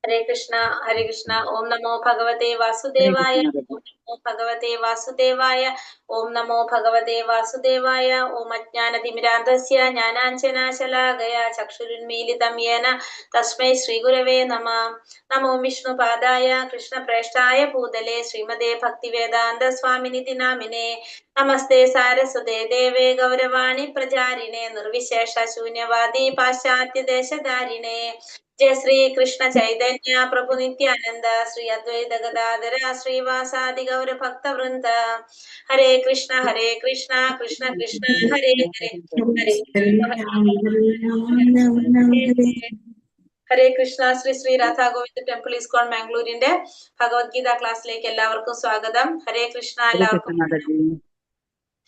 Hare Krishna. Om Namo Bhagavate Vasudevaya. Om Namo Bhagavate Vasudevaya. Om Namo Bhagavate Vasudevaya. Om Ajnana Timirandasya Jnananjana Shalakaya Chakshurunmilitam Yena Tasmai Shri Gurave Namah. Namo Vishnu Padaya Krishna Preshtaya Bhutale Srimade Bhaktivedanta Swaminiti Namine. Namaste Saraswate Deve Gauravani Prajarine Nirvishesha Shunyavadi Paschatya Deshadarine. जय श्री कृष्ण चैतन्य प्रभु नित्यानंद श्री अद्वैत गदाधर श्रीवासादि गौर भक्त वृंद हरे कृष्ण कृष्ण कृष्ण हरे हरे ഹരേ Krishna. Shri Shri Radha Govind temple ISKCON മാംഗ്ലൂരിന്റെ Bhagavad Gita ക്ലാസ്സിലേക്ക് എല്ലാവർക്കും സ്വാഗതം. ഹരേ കൃഷ്ണ. എല്ലാവർക്കും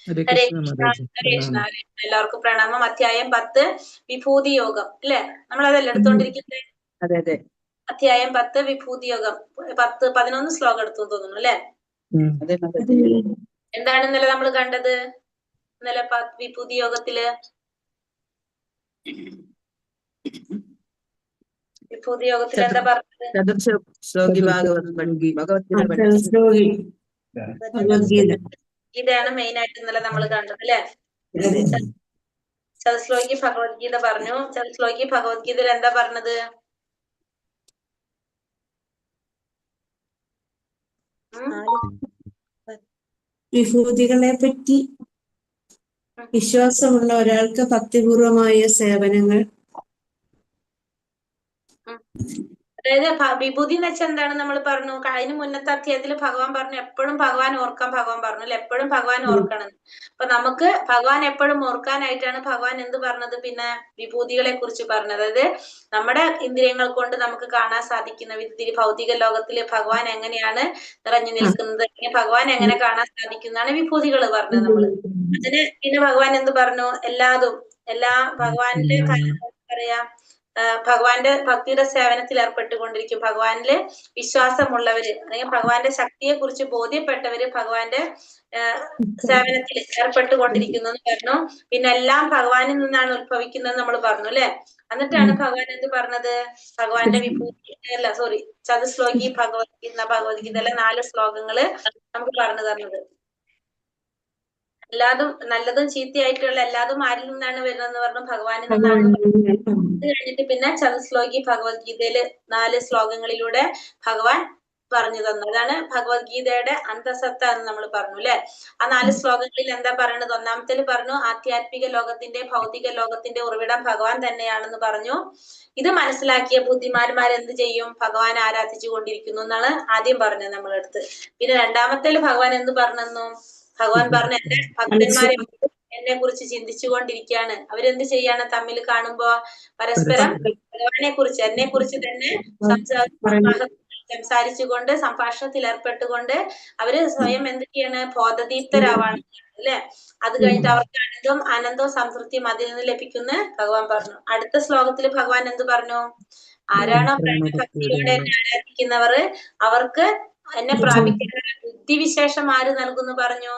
ഹരേ കൃഷ്ണ. ഹരേ കൃഷ്ണ. എല്ലാവർക്കും പ്രണാമം. അധ്യായം 10 വിഭൂതി യോഗം അല്ലെ, നമ്മളതല്ല എടുത്തോണ്ടിരിക്കുന്നത്. അധ്യായം 10 വിഭൂതി യോഗം. 11 ശ്ലോകം എടുത്തു തോന്നുന്നു അല്ലെ. എന്താണ് ഇന്നലെ നമ്മൾ കണ്ടത്? ഇന്നലെ വിഭൂതി യോഗത്തില് വിഭൂതി യോഗത്തിൽ എന്താ പറഞ്ഞത്? ഗീതയാണ് മെയിൻ ആയിട്ട് ഇന്നലെ നമ്മൾ കണ്ടത് അല്ലെ. ചതുശ്ലോകി ഭഗവത്ഗീത പറഞ്ഞു. ചതുശ്ലോകി ഭഗവത്ഗീതയിൽ എന്താ പറഞ്ഞത്? വിഭൂതികളെ പറ്റി വിശ്വാസമുള്ള ഒരാൾക്ക് ഭക്തിപൂർവമായ സേവനങ്ങൾ. അതായത് വിഭൂതി എന്ന് വെച്ചാൽ എന്താണ് നമ്മൾ പറഞ്ഞു. അതിന് മുന്നത്തെ അധ്യായത്തിൽ ഭഗവാൻ പറഞ്ഞു എപ്പോഴും ഭഗവാൻ ഓർക്കാൻ ഭഗവാൻ പറഞ്ഞു അല്ലെ, എപ്പോഴും ഭഗവാൻ ഓർക്കണം. അപ്പൊ നമുക്ക് ഭഗവാൻ എപ്പോഴും ഓർക്കാനായിട്ടാണ് ഭഗവാൻ എന്ത് പറഞ്ഞത്? പിന്നെ വിഭൂതികളെ കുറിച്ച് പറഞ്ഞത്. അതായത് നമ്മുടെ ഇന്ദ്രിയങ്ങൾ കൊണ്ട് നമുക്ക് കാണാൻ സാധിക്കുന്ന വിധത്തിൽ ഭൗതിക ലോകത്തില് ഭഗവാൻ എങ്ങനെയാണ് നിറഞ്ഞു നിൽക്കുന്നത്, ഭഗവാൻ എങ്ങനെ കാണാൻ സാധിക്കുന്നതാണ് വിഭൂതികൾ പറഞ്ഞത് നമ്മള്. അതിന് പിന്നെ ഭഗവാൻ എന്ത് പറഞ്ഞു? എല്ലാ ഭഗവാനിലെ പറയാ ഭഗവാന്റെ ഭക്തിയുടെ സേവനത്തിൽ ഏർപ്പെട്ടുകൊണ്ടിരിക്കും. ഭഗവാനില് വിശ്വാസമുള്ളവര് അല്ലെങ്കിൽ ഭഗവാന്റെ ശക്തിയെ കുറിച്ച് ബോധ്യപ്പെട്ടവര് ഭഗവാന്റെ സേവനത്തിൽ ഏർപ്പെട്ടുകൊണ്ടിരിക്കുന്നു എന്ന് പറഞ്ഞു. പിന്നെ എല്ലാം ഭഗവാനിൽ നിന്നാണ് ഉത്ഭവിക്കുന്നത് നമ്മൾ പറഞ്ഞു അല്ലെ. എന്നിട്ടാണ് ഭഗവാൻ എന്ത് പറഞ്ഞത്? ഭഗവാന്റെ ചതുശ്ലോകി ഭഗവത്ഗീതയിലെ 4 ശ്ലോകങ്ങള് നമുക്ക് പറഞ്ഞു തന്നത്. എല്ലാതും നല്ലതും ചീത്തയായിട്ടുള്ള എല്ലാതും ആരിൽ നിന്നാണ് വരുന്നതെന്ന് പറഞ്ഞു? ഭഗവാനിൽ നിന്നാണ്. അത് കഴിഞ്ഞിട്ട് പിന്നെ ചതുശ്ലോകി ഭഗവത്ഗീതയില് 4 ശ്ലോകങ്ങളിലൂടെ ഭഗവാൻ പറഞ്ഞു തന്നു. അതാണ് ഭഗവത്ഗീതയുടെ അന്തസത്ത എന്ന് നമ്മൾ പറഞ്ഞു അല്ലെ. ആ 4 ശ്ലോകങ്ങളിൽ എന്താ പറയുന്നത്? ഒന്നാമത്തേല് പറഞ്ഞു ആധ്യാത്മിക ലോകത്തിന്റെ ഭൗതിക ലോകത്തിന്റെ ഉറവിടം ഭഗവാൻ തന്നെയാണെന്ന് പറഞ്ഞു. ഇത് മനസ്സിലാക്കിയ ബുദ്ധിമാന്മാർ എന്ത് ചെയ്യും? ഭഗവാൻ ആരാധിച്ചു കൊണ്ടിരിക്കുന്നു എന്നാണ് ആദ്യം പറഞ്ഞത് നമ്മളടുത്ത്. പിന്നെ രണ്ടാമത്തേല് ഭഗവാൻ എന്ത് പറഞ്ഞു? ഭഗവാൻ പറഞ്ഞു എന്റെ ഭക്തന്മാരെ എന്നെ കുറിച്ച് ചിന്തിച്ചു കൊണ്ടിരിക്കുകയാണ്. അവരെന്ത് ചെയ്യാണ്? തമ്മിൽ കാണുമ്പോ പരസ്പരം ഭഗവാനെ കുറിച്ച് എന്നെ കുറിച്ച് തന്നെ സംസാരിച്ചുകൊണ്ട് സംഭാഷണത്തിൽ ഏർപ്പെട്ടുകൊണ്ട് അവര് സ്വയം എന്തൊക്കെയാണ്? ബോധദീപ്തരാവാണ് അല്ലെ. അത് കഴിഞ്ഞിട്ട് അവർക്ക് ആനന്ദവും സംതൃപ്തിയും അതിൽ നിന്ന് ലഭിക്കുന്ന ഭഗവാൻ പറഞ്ഞു. അടുത്ത ശ്ലോകത്തിൽ ഭഗവാൻ എന്ത് പറഞ്ഞു? ആരാണോ ഭക്തിയോടെ എന്നെ ആരാധിക്കുന്നവർ അവർക്ക് എന്നെ പ്രാപിക്കുന്ന ബുദ്ധിവിശേഷം ആര് നൽകുന്നു പറഞ്ഞു?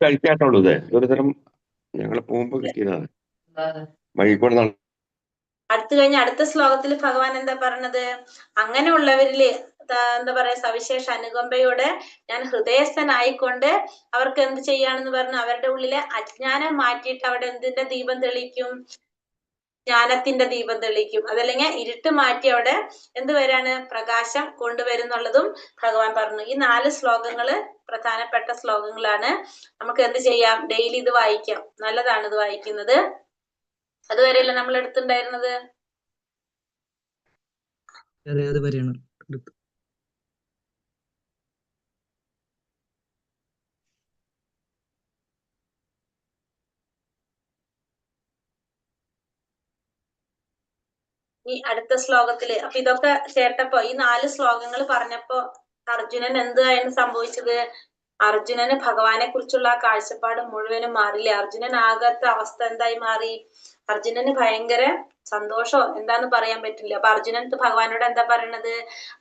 കഴിക്കാട്ടുള്ളൂ. ഒരു തരം ഞങ്ങൾ പോകുമ്പോ കിട്ടിയതാണ്. അടുത്ത് കഴിഞ്ഞ അടുത്ത ശ്ലോകത്തിൽ ഭഗവാൻ എന്താ പറഞ്ഞത്? അങ്ങനെയുള്ളവരില് എന്താ പറയാ സവിശേഷ അനുകമ്പയോടെ ഞാൻ ഹൃദയസ്ഥനായിക്കൊണ്ട് അവർക്ക് എന്ത് ചെയ്യാണെന്ന് പറഞ്ഞു? അവരുടെ ഉള്ളിലെ അജ്ഞാനം മാറ്റിയിട്ട് അവിടെ എന്തിന്റെ ദീപം തെളിയിക്കും? ജ്ഞാനത്തിന്റെ ദീപം തെളിയിക്കും. അതല്ലെങ്കിൽ ഇരുട്ട് മാറ്റി അവിടെ എന്ത് വരാണ്? പ്രകാശം കൊണ്ടുവരുന്നുള്ളതും ഭഗവാൻ പറഞ്ഞു. ഈ 4 ശ്ലോകങ്ങള് പ്രധാനപ്പെട്ട ശ്ലോകങ്ങളാണ്. നമുക്ക് എന്ത് ചെയ്യാം? ഡെയിലി ഇത് വായിക്കാം. നല്ലതാണ് ഇത് വായിക്കുന്നത്. അതുവരെയല്ല നമ്മൾ എടുത്തിണ്ടായിരുന്നത്. ഈ അടുത്ത ശ്ലോകത്തില് അപ്പൊ ഇതൊക്കെ കേട്ടപ്പോ ഈ 4 ശ്ലോകങ്ങൾ പറഞ്ഞപ്പോ അർജുനൻ എന്തായിരുന്നു സംഭവിച്ചത്? അർജുനന് ഭഗവാനെ കുറിച്ചുള്ള കാഴ്ചപ്പാട് മുഴുവനും മാറില്ലേ. അർജുനൻ ആകാത്ത അവസ്ഥ എന്തായി മാറി? അർജുനന് ഭയങ്കര സന്തോഷോ എന്താന്ന് പറയാൻ പറ്റില്ല. അപ്പൊ അർജുനൻ ഭഗവാനോട് എന്താ പറയണത്?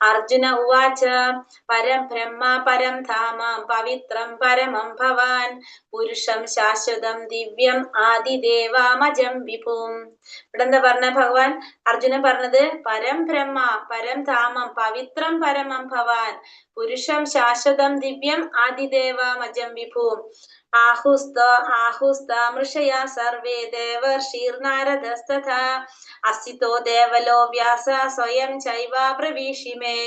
അർജുന ഉവാച പരം ബ്രഹ്മ പരം ധാമം പവിത്രം പരമം ഭവാൻ പുരുഷം ശാശ്വതം ദിവ്യം ആദിദേവാമജം വിഭും. ഇവിടെ എന്താ പറഞ്ഞ ഭഗവാൻ? അർജുനൻ പറഞ്ഞത് പരം ബ്രഹ്മ പരം ധാമം പവിത്രം പരമം ഭവാൻ പുരുഷം ശാശ്വതം ദിവ്യം ആദിദേവാമജം വിഭും ആഹുസ്ത സർവേ ദേവർഷീർനാരദസ്തഥാ അസിതോ ദേവലോ വ്യാസ സ്വയം ചൈവ പ്രവീഷിമേ.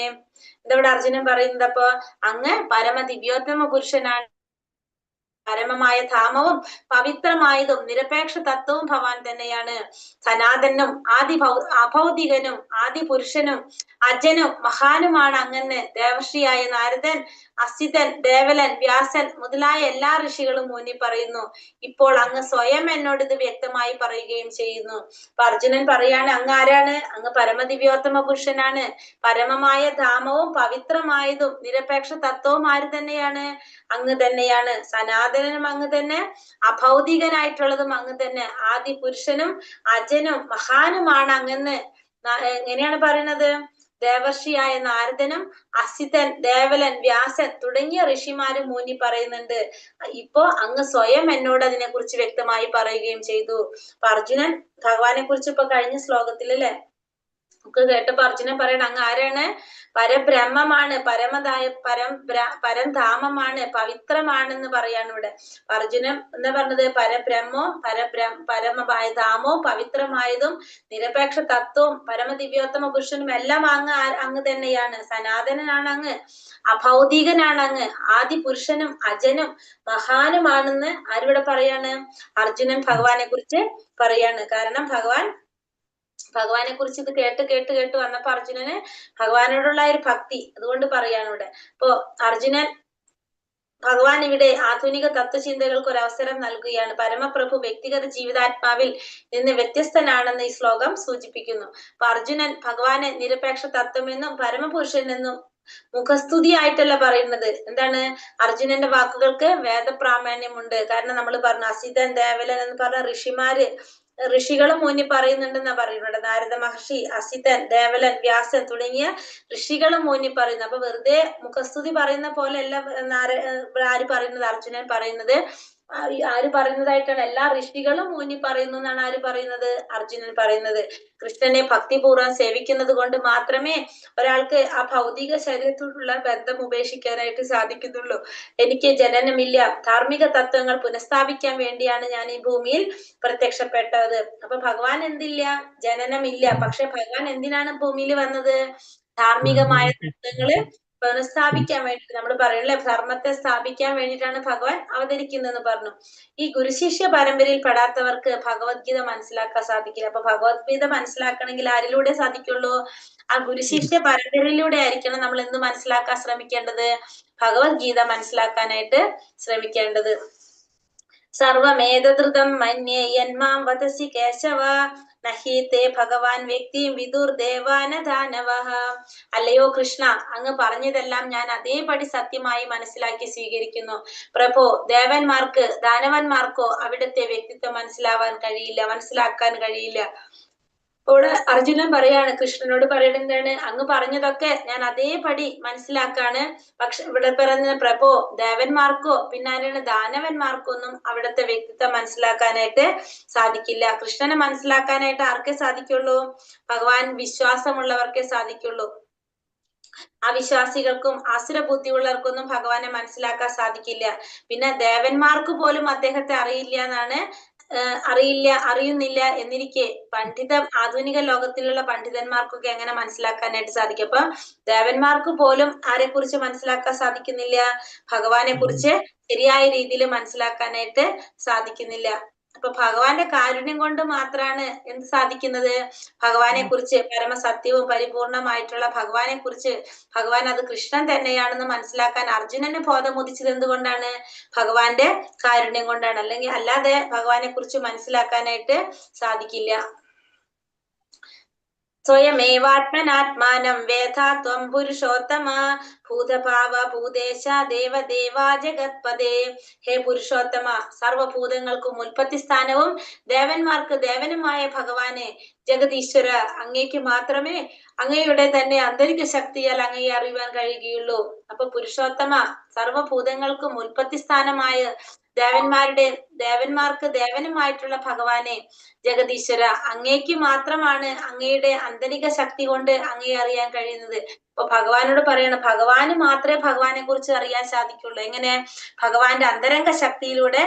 എന്താ അർജുനൻ പറയുന്നത്? അപ്പൊ അങ്ങ് പരമ ദിവ്യോത്തമ പുരുഷനാണ്, പരമമായ ധാമവും പവിത്രമായതും നിരപേക്ഷ തത്വവും ഭവാൻ തന്നെയാണ്. സനാതനും അഭൗതികനും ആദി പുരുഷനും അജനും മഹാനുമാണ് അങ്ങന്ന്. ദേവർഷിയായ നാരദൻ, അസിതൻ, ദേവലൻ, വ്യാസൻ മുതലായ എല്ലാ ഋഷികളും ഊന്നി പറയുന്നു. ഇപ്പോൾ അങ്ങ് സ്വയം എന്നോട് ഇത് വ്യക്തമായി പറയുകയും ചെയ്യുന്നു. അപ്പൊ അർജുനൻ പറയാണ്, അങ്ങ് ആരാണ്? അങ്ങ് പരമദിവ്യോത്തമ പുരുഷനാണ്. പരമമായ ധാമവും പവിത്രമായതും നിരപേക്ഷ തത്വവും ആര് തന്നെയാണ്? അങ്ങ് തന്നെയാണ്. സനാതനും അങ്ങ് തന്നെ, അഭൗതികനായിട്ടുള്ളതും അങ്ങ് തന്നെ, ആദി പുരുഷനും അജനും മഹാനുമാണ് അങ്ങന്ന്. എങ്ങനെയാണ് പറയുന്നത്? ദേവർഷിയായ നാരദനും അസിതൻ, ദേവലൻ, വ്യാസൻ തുടങ്ങിയ ഋഷിമാരും ഊന്നി പറയുന്നുണ്ട്. ഇപ്പോ അങ്ങ് സ്വയം എന്നോട് അതിനെ കുറിച്ച് വ്യക്തമായി പറയുകയും ചെയ്തു. അപ്പൊ അർജുനൻ ഭഗവാനെ കുറിച്ച് ഇപ്പൊ കഴിഞ്ഞ ശ്ലോകത്തിലല്ലേ നമുക്ക് കേട്ടപ്പോ അർജുനൻ പറയണ, അങ്ങ് ആരാണ്? പരബ്രഹ്മമാണ്, പരംധാമമാണ്, പവിത്രമാണെന്ന് പറയാണ് ഇവിടെ. അർജുനൻ എന്താ പറഞ്ഞത്? പരബ്രഹ്മവും പരമമായ ധാമവും പവിത്രമായതും നിരപേക്ഷ തത്വവും പരമദിവ്യോത്തമ പുരുഷനും എല്ലാം അങ്ങ് തന്നെയാണ്. സനാതനനാണ് അങ്ങ്, അഭൗതികനാണ് അങ്ങ്, ആദി പുരുഷനും അജനും മഹാനുമാണെന്ന് ആരിവിടെ പറയാണ്? അർജുനൻ ഭഗവാനെ കുറിച്ച് പറയാണ്. കാരണം ഭഗവാനെ കുറിച്ച് ഇത് കേട്ട് വന്നപ്പോ അർജുനന് ഭഗവാനോടുള്ള ഒരു ഭക്തി അതുകൊണ്ട് പറയാണ് ഇവിടെ. ഇപ്പൊ അർജുനൻ ഭഗവാൻ ഇവിടെ ആധുനിക തത്വചിന്തകൾക്ക് ഒരു അവസരം നൽകുകയാണ്. പരമപ്രഭു വ്യക്തിഗത ജീവിതാത്മാവിൽ നിന്ന് വ്യത്യസ്തനാണെന്ന് ഈ ശ്ലോകം സൂചിപ്പിക്കുന്നു. അപ്പൊ അർജുനൻ ഭഗവാനെ നിരപേക്ഷ തത്വമെന്നും പരമപുരുഷനെന്നും മുഖസ്തുതിയായിട്ടല്ല പറയുന്നത്. എന്താണ്? അർജുനന്റെ വാക്കുകൾക്ക് വേദപ്രാമാണ്യമുണ്ട്. കാരണം നമ്മൾ പറഞ്ഞു അസിതൻ, ദേവലൻ എന്ന് പറഞ്ഞ ഋഷികളും ഊന്നി പറയുന്നുണ്ടെന്നാ പറയുന്നുണ്ട്. നാരദ മഹർഷി, അസിതൻ, ദേവലൻ, വ്യാസൻ തുടങ്ങിയ ഋഷികളും ഊന്നി പറയുന്നു. അപ്പൊ വെറുതെ മുഖസ്തുതി പറയുന്ന പോലെയല്ല ആര് പറയുന്നത്? അർജുനൻ പറയുന്നത്. ആര് പറയുന്നതായിട്ടാണ്? എല്ലാ ഋഷികളും ഊന്നി പറയുന്നു എന്നാണ് ആര് പറയുന്നത്? അർജുനൻ പറയുന്നത്. കൃഷ്ണനെ ഭക്തിപൂർവ്വം സേവിക്കുന്നത് കൊണ്ട് മാത്രമേ ഒരാൾക്ക് ആ ഭൗതിക ശരീരത്തോടുള്ള ബന്ധം ഉപേക്ഷിക്കാനായിട്ട് സാധിക്കുന്നുള്ളൂ. എനിക്ക് ജനനമില്ല, ധാർമ്മിക തത്വങ്ങൾ പുനഃസ്ഥാപിക്കാൻ വേണ്ടിയാണ് ഞാൻ ഈ ഭൂമിയിൽ പ്രത്യക്ഷപ്പെട്ടത്. അപ്പൊ ഭഗവാൻ എന്തില്ല? ജനനമില്ല. പക്ഷെ ഭഗവാൻ എന്തിനാണ് ഭൂമിയിൽ വന്നത്? ധാർമ്മികമായ തത്വങ്ങള് പുനഃസ്ഥാപിക്കാൻ വേണ്ടിട്ട്, നമ്മൾ പറയണല്ലേ, ധർമ്മത്തെ സ്ഥാപിക്കാൻ വേണ്ടിയിട്ടാണ് ഭഗവാൻ അവതരിക്കുന്നതെന്ന് പറഞ്ഞു. ഈ ഗുരുശിഷ്യ പരമ്പരയിൽ പെടാത്തവർക്ക് ഭഗവത്ഗീത മനസ്സിലാക്കാൻ സാധിക്കില്ല. അപ്പൊ ഭഗവത്ഗീത മനസ്സിലാക്കണമെങ്കിൽ ആരിലൂടെ സാധിക്കുള്ളൂ? ആ ഗുരുശിഷ്യ പരമ്പരയിലൂടെ ആയിരിക്കണം നമ്മൾ എന്ത് മനസ്സിലാക്കാൻ ശ്രമിക്കേണ്ടത്? ഭഗവത്ഗീത മനസ്സിലാക്കാനായിട്ട് ശ്രമിക്കേണ്ടത്. സർവമേതധൃതം മന്യേ യന്മാം വദസി കേശവ നഹി തേ ഭഗവാൻ വ്യക്തിം വിദുർ ദേവാന ദാനവഃ. അല്ലയോ കൃഷ്ണ, അങ്ങ് പറഞ്ഞതെല്ലാം ഞാൻ അതേപടി സത്യമായി മനസ്സിലാക്കി സ്വീകരിക്കുന്നു. പ്രഭോ, ദേവന്മാർക്ക് ദാനവന്മാർക്കോ അവിടുത്തെ വ്യക്തിത്വം മനസ്സിലാക്കാൻ കഴിയില്ല. ഇവിടെ അർജുനൻ പറയാണ്, കൃഷ്ണനോട് പറയണ എന്താണ്? അങ്ങ് പറഞ്ഞതൊക്കെ ഞാൻ അതേപടി മനസ്സിലാക്കാണ്. പക്ഷെ ഇവിടെ പറയുന്ന പ്രഭോ, ദേവന്മാർക്കോ പിന്നെ ആരാണ് ദാനവന്മാർക്കൊന്നും അവിടുത്തെ വ്യക്തിത്വം മനസ്സിലാക്കാനായിട്ട് സാധിക്കില്ല. കൃഷ്ണനെ മനസ്സിലാക്കാനായിട്ട് ആർക്കേ സാധിക്കുള്ളൂ? ഭഗവാൻ വിശ്വാസമുള്ളവർക്കേ സാധിക്കുള്ളൂ. അവിശ്വാസികൾക്കും അസുര ബുദ്ധിയുള്ളവർക്കൊന്നും ഭഗവാനെ മനസ്സിലാക്കാൻ സാധിക്കില്ല. പിന്നെ ദേവന്മാർക്ക് പോലും അദ്ദേഹത്തെ അറിയുന്നില്ല എന്നിരിക്കെ ആധുനിക ലോകത്തിലുള്ള പണ്ഡിതന്മാർക്കൊക്കെ എങ്ങനെ മനസ്സിലാക്കാനായിട്ട് സാധിക്കും? അപ്പൊ ദേവന്മാർക്ക് പോലും ആരെ കുറിച്ച് മനസ്സിലാക്കാൻ സാധിക്കുന്നില്ല? ഭഗവാനെ കുറിച്ച് ശരിയായ രീതിയിൽ മനസ്സിലാക്കാനായിട്ട് സാധിക്കുന്നില്ല. അപ്പൊ ഭഗവാന്റെ കാരുണ്യം കൊണ്ട് മാത്രമാണ് എന്ത് സാധിക്കുന്നത്? ഭഗവാനെ കുറിച്ച്, പരമസത്യവും പരിപൂർണമായിട്ടുള്ള ഭഗവാനെ കുറിച്ച്, ഭഗവാൻ അത് കൃഷ്ണൻ തന്നെയാണെന്ന് മനസ്സിലാക്കാൻ അർജുനന് ബോധം ഉദിച്ചത് എന്തുകൊണ്ടാണ്? ഭഗവാന്റെ കാരുണ്യം കൊണ്ടാണ്. അല്ലാതെ ഭഗവാനെ കുറിച്ച് മനസ്സിലാക്കാനായിട്ട് സാധിക്കില്ല. സ്വയമേവാത്മനാത്മാനം വേധാ ത്വം പുരുഷോത്തമ ഭൂതഭാവ ഭൂതേശ ദേവദേവാ ജഗത്പദേ. ഹേ പുരുഷോത്തമ, സർവഭൂതങ്ങൾക്കും ഉൽപ്പത്തി സ്ഥാനവും ദേവന്മാർക്ക് ദേവനുമായ ഭഗവാനെ, ജഗതീശ്വര, അങ്ങേക്ക് മാത്രമേ അങ്ങയുടെ തന്നെ ആന്തരിക ശക്തിയാൽ അങ്ങയെ അറിയുവാൻ കഴിയുകയുള്ളൂ. അപ്പൊ പുരുഷോത്തമ, സർവഭൂതങ്ങൾക്കും ഉൽപ്പത്തി സ്ഥാനമായ ദേവന്മാർക്ക് ദേവനുമായിട്ടുള്ള ഭഗവാനെ, ജഗതീശ്വര, അങ്ങേക്ക് മാത്രമാണ് അങ്ങയുടെ ആന്തരിക ശക്തി കൊണ്ട് അങ്ങയെ അറിയാൻ കഴിയുന്നത്. അപ്പൊ ഭഗവാനോട് പറയണം, ഭഗവാന് മാത്രമേ ഭഗവാനെ കുറിച്ച് അറിയാൻ സാധിക്കുള്ളൂ. എങ്ങനെ? ഭഗവാന്റെ അന്തരംഗ ശക്തിയിലൂടെ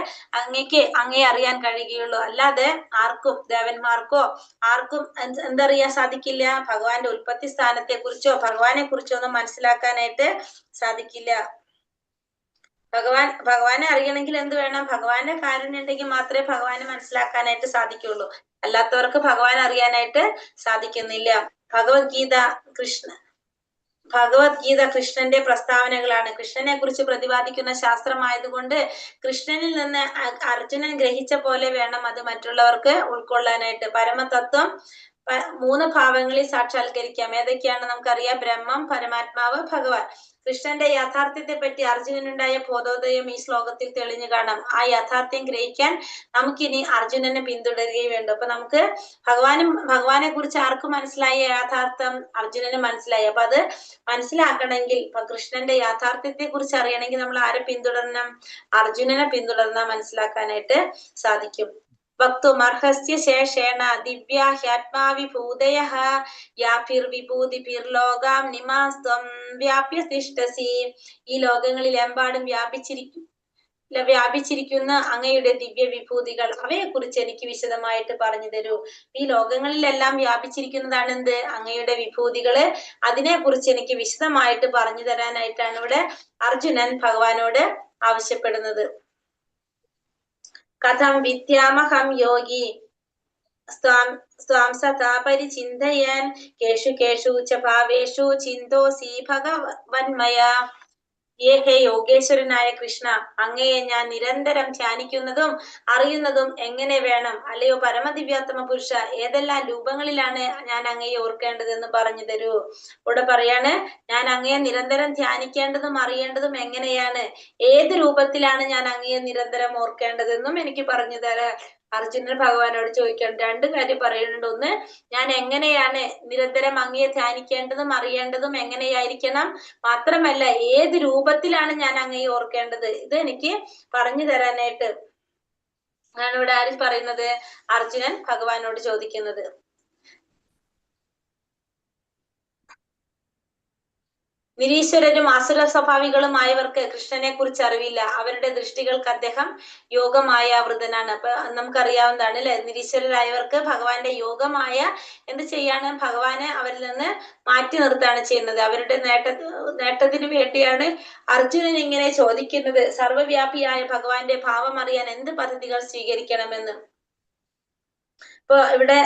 അങ്ങയെ അറിയാൻ കഴിയുകയുള്ളൂ. അല്ലാതെ ആർക്കും, ദേവന്മാർക്കോ ആർക്കും എന്തറിയാൻ സാധിക്കില്ല? ഭഗവാന്റെ ഉൽപ്പത്തി സ്ഥാനത്തെ കുറിച്ചോ ഭഗവാനെ കുറിച്ചോ ഒന്നും മനസ്സിലാക്കാനായിട്ട് സാധിക്കില്ല. ഭഗവാനെ അറിയണമെങ്കിൽ എന്ത് വേണം? ഭഗവാന്റെ കാരുണ്യം ഉണ്ടെങ്കിൽ മാത്രമേ ഭഗവാനെ മനസ്സിലാക്കാനായിട്ട് സാധിക്കുള്ളൂ. അല്ലാത്തവർക്ക് ഭഗവാൻ അറിയാനായിട്ട് സാധിക്കുന്നില്ല. ഭഗവത്ഗീത കൃഷ്ണന്റെ പ്രസ്താവനകളാണ്. കൃഷ്ണനെ കുറിച്ച് പ്രതിപാദിക്കുന്ന ശാസ്ത്രമായതുകൊണ്ട് കൃഷ്ണനിൽ നിന്ന് അർജുനൻ ഗ്രഹിച്ച പോലെ വേണം അത് മറ്റുള്ളവർക്ക് ഉൾക്കൊള്ളാനായിട്ട്. പരമതത്വം 3 ഭാവങ്ങളിൽ സാക്ഷാത്കരിക്കാം. ഏതൊക്കെയാണ് നമുക്കറിയാം? ബ്രഹ്മം, പരമാത്മാവ്, ഭഗവാൻ. കൃഷ്ണന്റെ യാഥാർത്ഥ്യത്തെ പറ്റി അർജുനനുണ്ടായ ബോധോദയം ഈ ശ്ലോകത്തിൽ തെളിഞ്ഞു കാണാം. ആ യാഥാർത്ഥ്യം ഗ്രഹിക്കാൻ നമുക്കിനി അർജുനനെ പിന്തുടരുകയും വേണ്ടു. അപ്പൊ നമുക്ക് ഭഗവാനെ കുറിച്ച് ആർക്കും മനസ്സിലായ യാഥാർത്ഥ്യം അർജുനന് മനസ്സിലായി. അപ്പൊ അത് മനസ്സിലാക്കണമെങ്കിൽ, ഇപ്പൊ കൃഷ്ണന്റെ യാഥാർത്ഥ്യത്തെ കുറിച്ച് അറിയണമെങ്കിൽ നമ്മൾ ആരെ പിന്തുടരണം? അർജുനനെ പിന്തുടർന്നാൽ മനസ്സിലാക്കാനായിട്ട് സാധിക്കും. വക്തുമർഹസ്യ ശേഷേണ ദിവ്യാ ഹ്യാത്മാവിഭൂതയഃ യാഭിർവിഭൂതിഭിർലോകാം നിമാസ്ത്വം വ്യാപ്യ തിഷ്ഠസി. ഈ ലോകങ്ങളിലെമ്പാടും വ്യാപിച്ചിരിക്കുന്ന അങ്ങയുടെ ദിവ്യ വിഭൂതികൾ, അവയെ കുറിച്ച് എനിക്ക് വിശദമായിട്ട് പറഞ്ഞു തരൂ. ഈ ലോകങ്ങളിലെല്ലാം വ്യാപിച്ചിരിക്കുന്നതാണ് എന്ത്? അങ്ങയുടെ വിഭൂതികള്. അതിനെ കുറിച്ച് എനിക്ക് വിശദമായിട്ട് പറഞ്ഞു തരാനായിട്ടാണ് ഇവിടെ അർജുനൻ ഭഗവാനോട് ആവശ്യപ്പെടുന്നത്. കഥം വിദ്യാമഹം യോഗി സ്വാം സദാ പരിചിന്തയൻ കേഷു കേഷു ച ഭാവേഷു ചിന്തോസി ഭഗവന്മയ. ഹേ യോഗേശ്വരനായ കൃഷ്ണ, അങ്ങയെ ഞാൻ നിരന്തരം ധ്യാനിക്കുന്നതും അറിയുന്നതും എങ്ങനെ വേണം? അല്ലയോ പരമദിവ്യാത്മ പുരുഷ, ഏതെല്ലാം രൂപങ്ങളിലാണ് ഞാൻ അങ്ങയെ ഓർക്കേണ്ടതെന്ന് പറഞ്ഞു തരൂ. ഇവിടെ പറയാണ്, ഞാൻ അങ്ങയെ നിരന്തരം ധ്യാനിക്കേണ്ടതും അറിയേണ്ടതും എങ്ങനെയാണ്, ഏത് രൂപത്തിലാണ് ഞാൻ അങ്ങയെ നിരന്തരം ഓർക്കേണ്ടതെന്നും എനിക്ക് പറഞ്ഞു തരാ. അർജുനൻ ഭഗവാനോട് ചോദിക്കണം. 2 കാര്യം പറയുന്നുണ്ട്. ഒന്ന്, ഞാൻ എങ്ങനെയാണ് നിരന്തരം അങ്ങയെ ധ്യാനിക്കേണ്ടതും അറിയേണ്ടതും എങ്ങനെയായിരിക്കണം, മാത്രമല്ല ഏത് രൂപത്തിലാണ് ഞാൻ അങ്ങയെ ഓർക്കേണ്ടത്, ഇത് എനിക്ക് പറഞ്ഞു തരാനായിട്ട് ആണ് ഇവിടെ ആര് പറയുന്നത്? അർജുനൻ ഭഗവാനോട് ചോദിക്കുന്നത്. നിരീശ്വരരും അസുര സ്വഭാവികളുമായവർക്ക് കൃഷ്ണനെ കുറിച്ച് അറിവില്ല. അവരുടെ ദൃഷ്ടികൾക്ക് അദ്ദേഹം യോഗമായ വൃതനാണ്. അപ്പൊ നമുക്കറിയാവുന്നതാണ് അല്ലെ, നിരീശ്വരരായവർക്ക് ഭഗവാന്റെ യോഗമായ എന്ത് ചെയ്യാണ്? ഭഗവാനെ അവരിൽ നിന്ന് മാറ്റി നിർത്താണ് ചെയ്യുന്നത്. അവരുടെ നേട്ടത്തിന് വേണ്ടിയാണ് അർജുനൻ ഇങ്ങനെ ചോദിക്കുന്നത്. സർവ്വവ്യാപിയായ ഭഗവാന്റെ ഭാവം അറിയാൻ എന്ത് പദ്ധതികൾ സ്വീകരിക്കണമെന്ന്. ഇപ്പൊ ഇവിടെ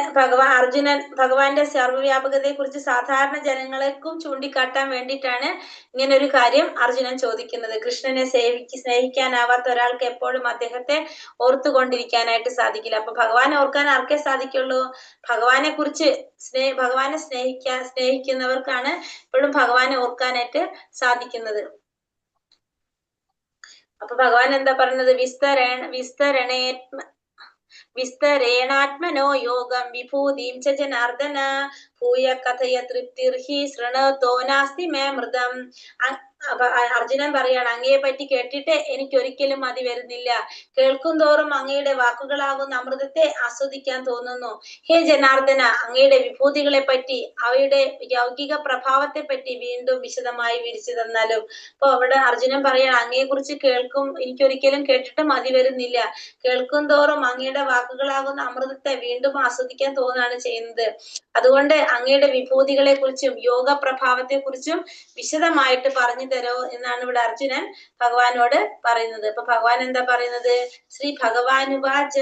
അർജുനൻ ഭഗവാന്റെ സർവ്വവ്യാപകതയെ കുറിച്ച് സാധാരണ ജനങ്ങൾക്കും ചൂണ്ടിക്കാട്ടാൻ വേണ്ടിയിട്ടാണ് ഇങ്ങനെ ഒരു കാര്യം അർജുനൻ ചോദിക്കുന്നത്. കൃഷ്ണനെ സ്നേഹിക്കാനാവാത്ത ഒരാൾക്ക് എപ്പോഴും അദ്ദേഹത്തെ ഓർത്തുകൊണ്ടിരിക്കാനായിട്ട് സാധിക്കില്ല. അപ്പൊ ഭഗവാനെ ഓർക്കാൻ ആർക്കേ സാധിക്കുള്ളൂ? ഭഗവാനെ കുറിച്ച് ഭഗവാനെ സ്നേഹിക്കുന്നവർക്കാണ് എപ്പോഴും ഭഗവാനെ ഓർക്കാനായിട്ട് സാധിക്കുന്നത്. അപ്പൊ ഭഗവാൻ എന്താ പറയുന്നത്? വിസ്തരേണാത്മനോ യോഗം വിഭൂതിം ച ജനാർദ്ദന ഭൂയ കഥയ തൃപ്തിർഹി ശൃണോതോ നാസ്തി മേ മൃതം. അർജുനൻ പറയാണ്, അങ്ങയെ പറ്റി കേട്ടിട്ട് എനിക്ക് ഒരിക്കലും മതി വരുന്നില്ല. കേൾക്കും തോറും അങ്ങയുടെ വാക്കുകളാകുന്ന അമൃതത്തെ ആസ്വദിക്കാൻ തോന്നുന്നു. ഹേ ജനാർദ്ദന, അങ്ങയുടെ വിഭൂതികളെ പറ്റി, അവയുടെ യൗകിക പ്രഭാവത്തെ പറ്റി വീണ്ടും വിശദമായി വിരിച്ചു തന്നാലും. അപ്പൊ അവിടെ അർജുനൻ പറയാണ്, അങ്ങയെ കുറിച്ച് എനിക്കൊരിക്കലും കേട്ടിട്ട് മതി വരുന്നില്ല. കേൾക്കും തോറും അങ്ങയുടെ വാക്കുകളാകുന്ന അമൃതത്തെ വീണ്ടും ആസ്വദിക്കാൻ തോന്നുകയാണ് ചെയ്യുന്നത്. അതുകൊണ്ട് അങ്ങയുടെ വിഭൂതികളെ കുറിച്ചും യോഗ പ്രഭാവത്തെ കുറിച്ചും വിശദമായിട്ട് പറഞ്ഞു തരോ എന്നാണ് ഇവിടെ അർജുനൻ ഭഗവാനോട് പറയുന്നത്. അപ്പൊ ഭഗവാൻ എന്താ പറയുന്നത്? ശ്രീ ഭഗവാനുവാച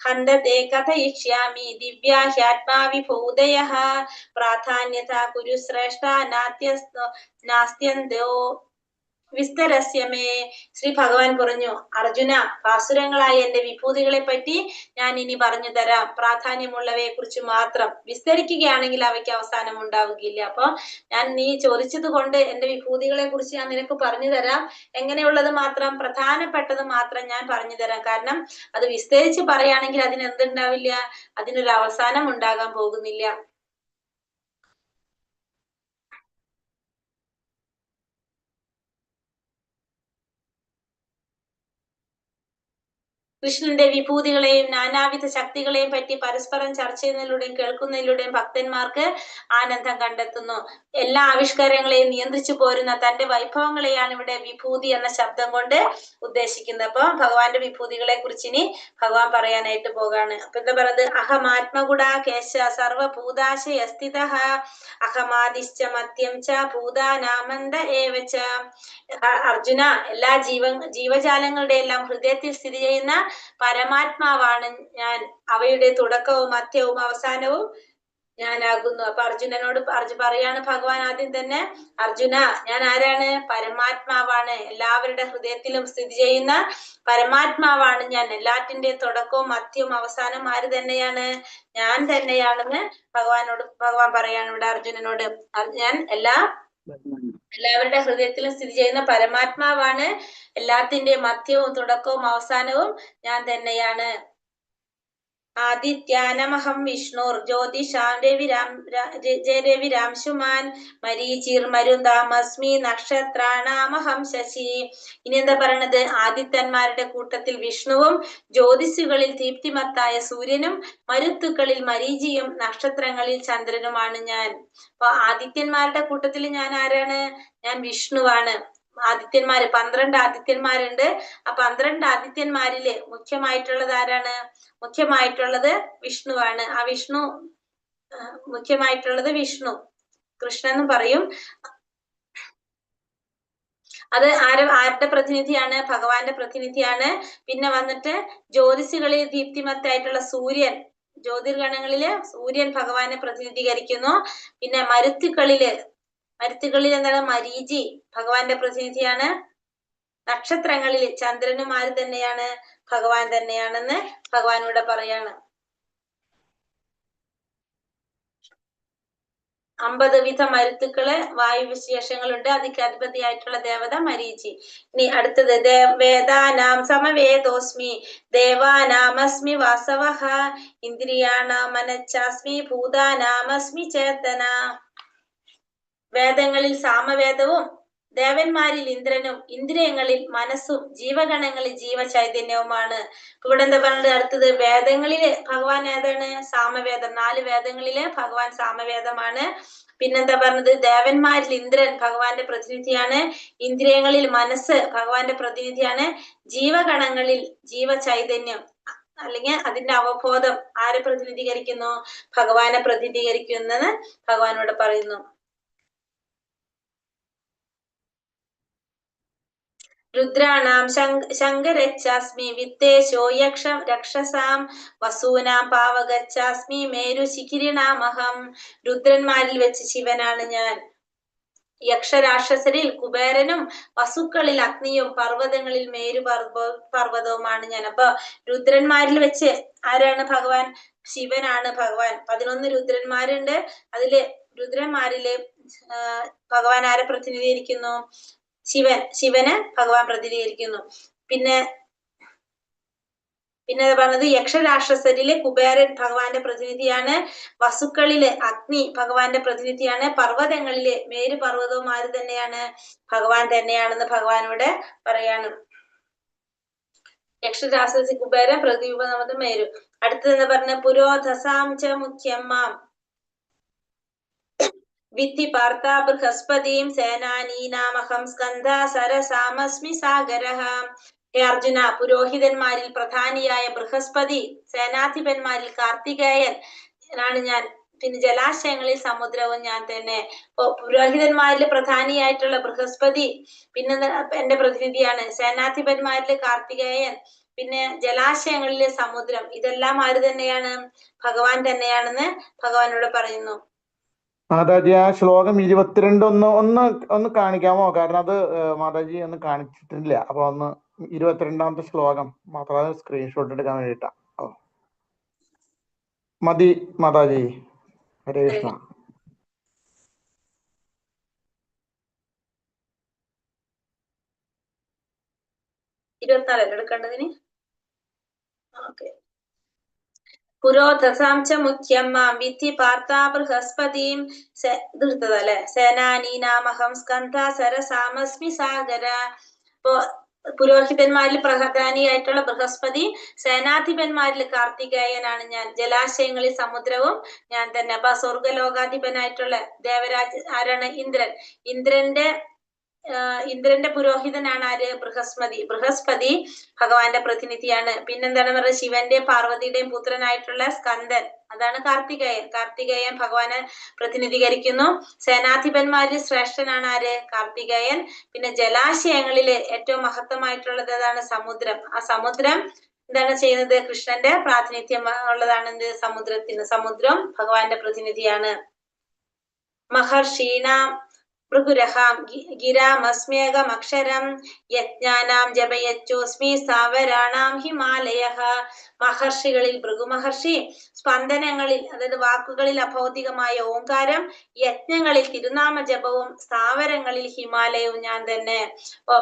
ഹന്തതേ കഥയിഷ്യാമി ദിവ്യാ ഹ്യാത്മാവിഭൂതയഃ പ്രാധാന്യത കുരു ശ്രേഷ്ഠ നാസ്ത്യന്തോ വിസ്തരസ്യമേ. ശ്രീ ഭഗവാൻ പറഞ്ഞു, അർജുന, ഭാസുരങ്ങളായ എന്റെ വിഭൂതികളെ പറ്റി ഞാൻ ഇനി പറഞ്ഞു തരാം. പ്രാധാന്യമുള്ളവയെ കുറിച്ച് മാത്രം. വിസ്തരിക്കുകയാണെങ്കിൽ അവയ്ക്ക് അവസാനം ഉണ്ടാവുകയില്ല. അപ്പൊ നീ ചോദിച്ചത് കൊണ്ട് എന്റെ വിഭൂതികളെ കുറിച്ച് ഞാൻ നിനക്ക് പറഞ്ഞു തരാം. എങ്ങനെയുള്ളത് മാത്രം, പ്രധാനപ്പെട്ടത് മാത്രം ഞാൻ പറഞ്ഞു തരാം. കാരണം അത് വിസ്തരിച്ച് പറയുകയാണെങ്കിൽ അതിന് എന്തുണ്ടാവില്ല, അതിനൊരു അവസാനം ഉണ്ടാകാൻ പോകുന്നില്ല. കൃഷ്ണന്റെ വിഭൂതികളെയും നാനാവിധ ശക്തികളെയും പറ്റി പരസ്പരം ചർച്ച ചെയ്യുന്നതിലൂടെയും കേൾക്കുന്നതിലൂടെയും ഭക്തന്മാർക്ക് ആനന്ദം കണ്ടെത്തുന്നു. എല്ലാ ആവിഷ്കാരങ്ങളെയും നിയന്ത്രിച്ചു പോരുന്ന തന്റെ വൈഭവങ്ങളെയാണ് ഇവിടെ വിഭൂതി എന്ന ശബ്ദം കൊണ്ട് ഉദ്ദേശിക്കുന്നത്. അപ്പൊ ഭഗവാന്റെ വിഭൂതികളെ കുറിച്ച് ഇനി ഭഗവാൻ പറയാനായിട്ട് പോകാണ്. അപ്പൊ എന്താ പറയുന്നത്? അഹമാത്മഗുഡാ കേശ സർവഭൂതാശയസ്ഥിത അഹമാദിശ്ച മത്യം ച ഭൂതാനാമന്ത ഏവച. അർജുന, എല്ലാ ജീവജാലങ്ങളുടെ എല്ലാം ഹൃദയത്തിൽ സ്ഥിതി ചെയ്യുന്ന പരമാത്മാവാണ് ഞാൻ. അവയുടെ തുടക്കവും മധ്യവും അവസാനവും ഞാനാകുന്നു. അപ്പൊ അർജുനനോട് പറയാണ് ഭഗവാൻ ആദ്യം തന്നെ, അർജുന, ഞാൻ ആരാണ്? പരമാത്മാവാണ്. എല്ലാവരുടെ ഹൃദയത്തിലും സ്ഥിതി ചെയ്യുന്ന പരമാത്മാവാണ് ഞാൻ. എല്ലാറ്റിന്റെ തുടക്കവും മധ്യവും അവസാനവും ആര് തന്നെയാണ്? ഞാൻ തന്നെയാണെന്ന് ഭഗവാൻ പറയാണ് ഇവിടെ അർജുനനോട്. ഞാൻ എല്ലാവരുടെ ഹൃദയത്തിലും സ്ഥിതി ചെയ്യുന്ന പരമാത്മാവാണ്. എല്ലാത്തിന്റെയും മധ്യവും തുടക്കവും അവസാനവും ഞാൻ തന്നെയാണ്. ആദിത്യാനമഹം വിഷ്ണുർ ജ്യോതിഷാം രവിരാംശുമാൻ മരീചിർ മരുന്താമസ്മി നക്ഷത്രാണാമഹം ശശി. ഇനി എന്താ പറയണത്? ആദിത്യന്മാരുടെ കൂട്ടത്തിൽ വിഷ്ണുവും, ജ്യോതിസുകളിൽ ദീപ്തിമത്തായ സൂര്യനും, മരുത്തുക്കളിൽ മരീചിയും, നക്ഷത്രങ്ങളിൽ ചന്ദ്രനുമാണ് ഞാൻ. അപ്പൊ ആദിത്യന്മാരുടെ കൂട്ടത്തിൽ ഞാൻ ആരാണ്? ഞാൻ വിഷ്ണുവാണ്. ആദിത്യന്മാര് 12 ആദിത്യന്മാരുണ്ട്. ആ 12 ആദിത്യന്മാരില് മുഖ്യമായിട്ടുള്ളത് ആരാണ്? മുഖ്യമായിട്ടുള്ളത് വിഷ്ണുവാണ്. ആ മുഖ്യമായിട്ടുള്ളത് വിഷ്ണു, കൃഷ്ണൻ എന്ന് പറയും. അത് ആരുടെ പ്രതിനിധിയാണ്? ഭഗവാന്റെ പ്രതിനിധിയാണ്. പിന്നെ വന്നിട്ട് ജ്യോതിസുകളിൽ ദീപ്തിമത്തായിട്ടുള്ള സൂര്യൻ, ജ്യോതിർഗണങ്ങളില് സൂര്യൻ ഭഗവാനെ പ്രതിനിധീകരിക്കുന്നു. പിന്നെ മരുത്തുക്കളിൽ എന്താണ്? മരീചി ഭഗവാന്റെ പ്രതിനിധിയാണ്. നക്ഷത്രങ്ങളിൽ ചന്ദ്രനും ആര് തന്നെയാണ്? ഭഗവാൻ തന്നെയാണെന്ന് ഭഗവാനോട് പറയാണ്. 50 വിധ മരുത്തുക്കള് വായുവിശേഷങ്ങളുണ്ട്. അതിക്ക് അധിപതിയായിട്ടുള്ള ദേവത മരീചി. ഇനി അടുത്തത് വേദാനാം സമവേദോസ്മി ദേവാനാമസ്മി വാസവഃ ഇന്ദ്രിയാണാം മനഃച്ചാസ്മി ഭൂതാനാമസ്മി ചേതന. വേദങ്ങളിൽ സാമവേദവും, ദേവന്മാരിൽ ഇന്ദ്രനും, ഇന്ദ്രിയങ്ങളിൽ മനസ്സും, ജീവഗണങ്ങളിൽ ജീവചൈതന്യവുമാണ്. ഇവിടെ എന്താ പറഞ്ഞത്? അടുത്തത് വേദങ്ങളില് ഭഗവാൻ ഏതാണ്? സാമവേദം. 4 വേദങ്ങളില് ഭഗവാൻ സാമവേദമാണ്. പിന്നെന്താ പറഞ്ഞത്? ദേവന്മാരിൽ ഇന്ദ്രൻ ഭഗവാന്റെ പ്രതിനിധിയാണ്. ഇന്ദ്രിയങ്ങളിൽ മനസ്സ് ഭഗവാന്റെ പ്രതിനിധിയാണ്. ജീവഗണങ്ങളിൽ ജീവചൈതന്യം അല്ലെങ്കിൽ അതിന്റെ അവബോധം ആരെ പ്രതിനിധീകരിക്കുന്നു? ഭഗവാനെ പ്രതിനിധീകരിക്കുന്നെന്ന് ഭഗവാനോട് പറയുന്നു. രുദ്രാണാം ശങ്കരച്ചാസ്മി വിത്തേശോ രക്ഷസാം വസൂനാം പാവകച്ചാസ്മി മേരുശിഖിരിണാമഹം. രുദ്രന്മാരിൽ വെച്ച് ശിവനാണ് ഞാൻ. യക്ഷരാക്ഷസരിൽ കുബേരനും, വസുക്കളിൽ അഗ്നിയും, പർവ്വതങ്ങളിൽ മേരു പർവ്വതവുമാണ് ഞാൻ. അപ്പൊ രുദ്രന്മാരിൽ വെച്ച് ആരാണ് ഭഗവാൻ? ശിവനാണ് ഭഗവാൻ. 11 രുദ്രന്മാരുണ്ട്. അതില് രുദ്രന്മാരില് ഭഗവാൻ ആരെ പ്രതിനിധീകരിക്കുന്നു? ശിവന് ഭഗവാൻ പ്രതിനിധീകരിക്കുന്നു. പിന്നെ പറഞ്ഞത് യക്ഷരാക്ഷസരില് കുബേരൻ ഭഗവാന്റെ പ്രതിനിധിയാണ്. വസുക്കളില് അഗ്നി ഭഗവാന്റെ പ്രതിനിധിയാണ്. പർവ്വതങ്ങളില് മേരു പർവ്വതവും ആര് തന്നെയാണ്? ഭഗവാൻ തന്നെയാണെന്ന് ഭഗവാനോട് പറയാണ്. യക്ഷരാക്ഷസി കുബേരൻ, പ്രതിരൂപ മേരു. അടുത്തതെന്ന് പറഞ്ഞ പുരോധസാം ച മുഖ്യമ്മാം വിദ്ധി പാർത്ത ബൃഹസ്പതിം സേനാനീനാമഹം സ്കന്ധ സരസാമസ്മി സാഗരഃ. ഹേ അർജുന, പുരോഹിതന്മാരിൽ പ്രധാനിയായ ബൃഹസ്പതി, സേനാധിപന്മാരിൽ കാർത്തികേയൻ ആണ് ഞാൻ. പിന്നെ ജലാശയങ്ങളിൽ സമുദ്രവും ഞാൻ തന്നെ. പുരോഹിതന്മാരിൽ പ്രധാനിയായിട്ടുള്ള ബൃഹസ്പതി പിന്നെ എന്റെ പ്രതിനിധിയാണ്. സേനാധിപന്മാരിൽ കാർത്തികേയൻ, പിന്നെ ജലാശയങ്ങളിലെ സമുദ്രം, ഇതെല്ലാം ആര് തന്നെയാണ്? ഭഗവാൻ തന്നെയാണെന്ന് ഭഗവാനോട് പറയുന്നു. മാതാജി ആ ശ്ലോകം 22 ഒന്ന് കാണിക്കാമോ? കാരണം അത് മാതാജി ഒന്ന് കാണിച്ചിട്ടില്ല. അപ്പൊ ഒന്ന് 22ാമത്തെ ശ്ലോകം മാത്രം സ്ക്രീൻഷോട്ട് എടുക്കാൻ വേണ്ടിട്ടാ. മതി മാതാജി. ഹരേ കൃഷ്ണ. എടുക്കേണ്ടതിന് ഓക്കെ. പുരോധസാം ച മുഖ്യം മാം വിധി പാർത്താ ബൃഹസ്പതിം ധൃതല്ലേ സേനാനീനാമഹം സ്കന്ധ സരസാമസ്മി സാഗര. ഇപ്പോ പുരോഹിതന്മാരിൽ പ്രധാനിയായിട്ടുള്ള ബൃഹസ്പതി, സേനാധിപന്മാരിൽ കാർത്തികേയനാണ് ഞാൻ, ജലാശയങ്ങളിൽ സമുദ്രവും ഞാൻ തന്നെ. അപ്പൊ സ്വർഗലോകാധിപനായിട്ടുള്ള ദേവരാജ് ആരാണ്? ഇന്ദ്രൻ. ഇന്ദ്രന്റെ പുരോഹിതനാണ് ആര്? ബൃഹസ്പതി. ബൃഹസ്പതി ഭഗവാന്റെ പ്രതിനിധിയാണ്. പിന്നെന്താണ് പറയുക? ശിവന്റെയും പാർവതിയുടെയും പുത്രനായിട്ടുള്ള സ്കന്ദൻ, അതാണ് കാർത്തികേയൻ. കാർത്തികേയൻ ഭഗവാനെ പ്രതിനിധീകരിക്കുന്നു. സേനാധിപന്മാരിൽ ശ്രേഷ്ഠനാണ് ആര്? കാർത്തികേയൻ. പിന്നെ ജലാശയങ്ങളില് ഏറ്റവും മഹത്വമായിട്ടുള്ളത് ഏതാണ്? സമുദ്രം. ആ സമുദ്രം എന്താണ് ചെയ്യുന്നത്? കൃഷ്ണന്റെ പ്രാതിനിധ്യം ഉള്ളതാണ് എന്ത്? സമുദ്രത്തിന്. സമുദ്രം ഭഗവാന്റെ പ്രതിനിധിയാണ്. മഹർഷീണാം ഭൃഗുരഹാം ഗിരാമസ്മേകമക്ഷരം യജ്ഞാനാം ജപയച്ചോസ്മി സ്ഥാവരാണാം ഹിമാലയഃ. മഹർഷികളിൽ ഭൃഗുമഹർഷി, സ്പന്ദനങ്ങളിൽ അതായത് വാക്കുകളിൽ അഭൗതികമായ ഓങ്കാരം, യജ്ഞങ്ങളിൽ തിരുനാമ ജപവും, സ്ഥാവരങ്ങളിൽ ഹിമാലയവും ഞാൻ തന്നെ.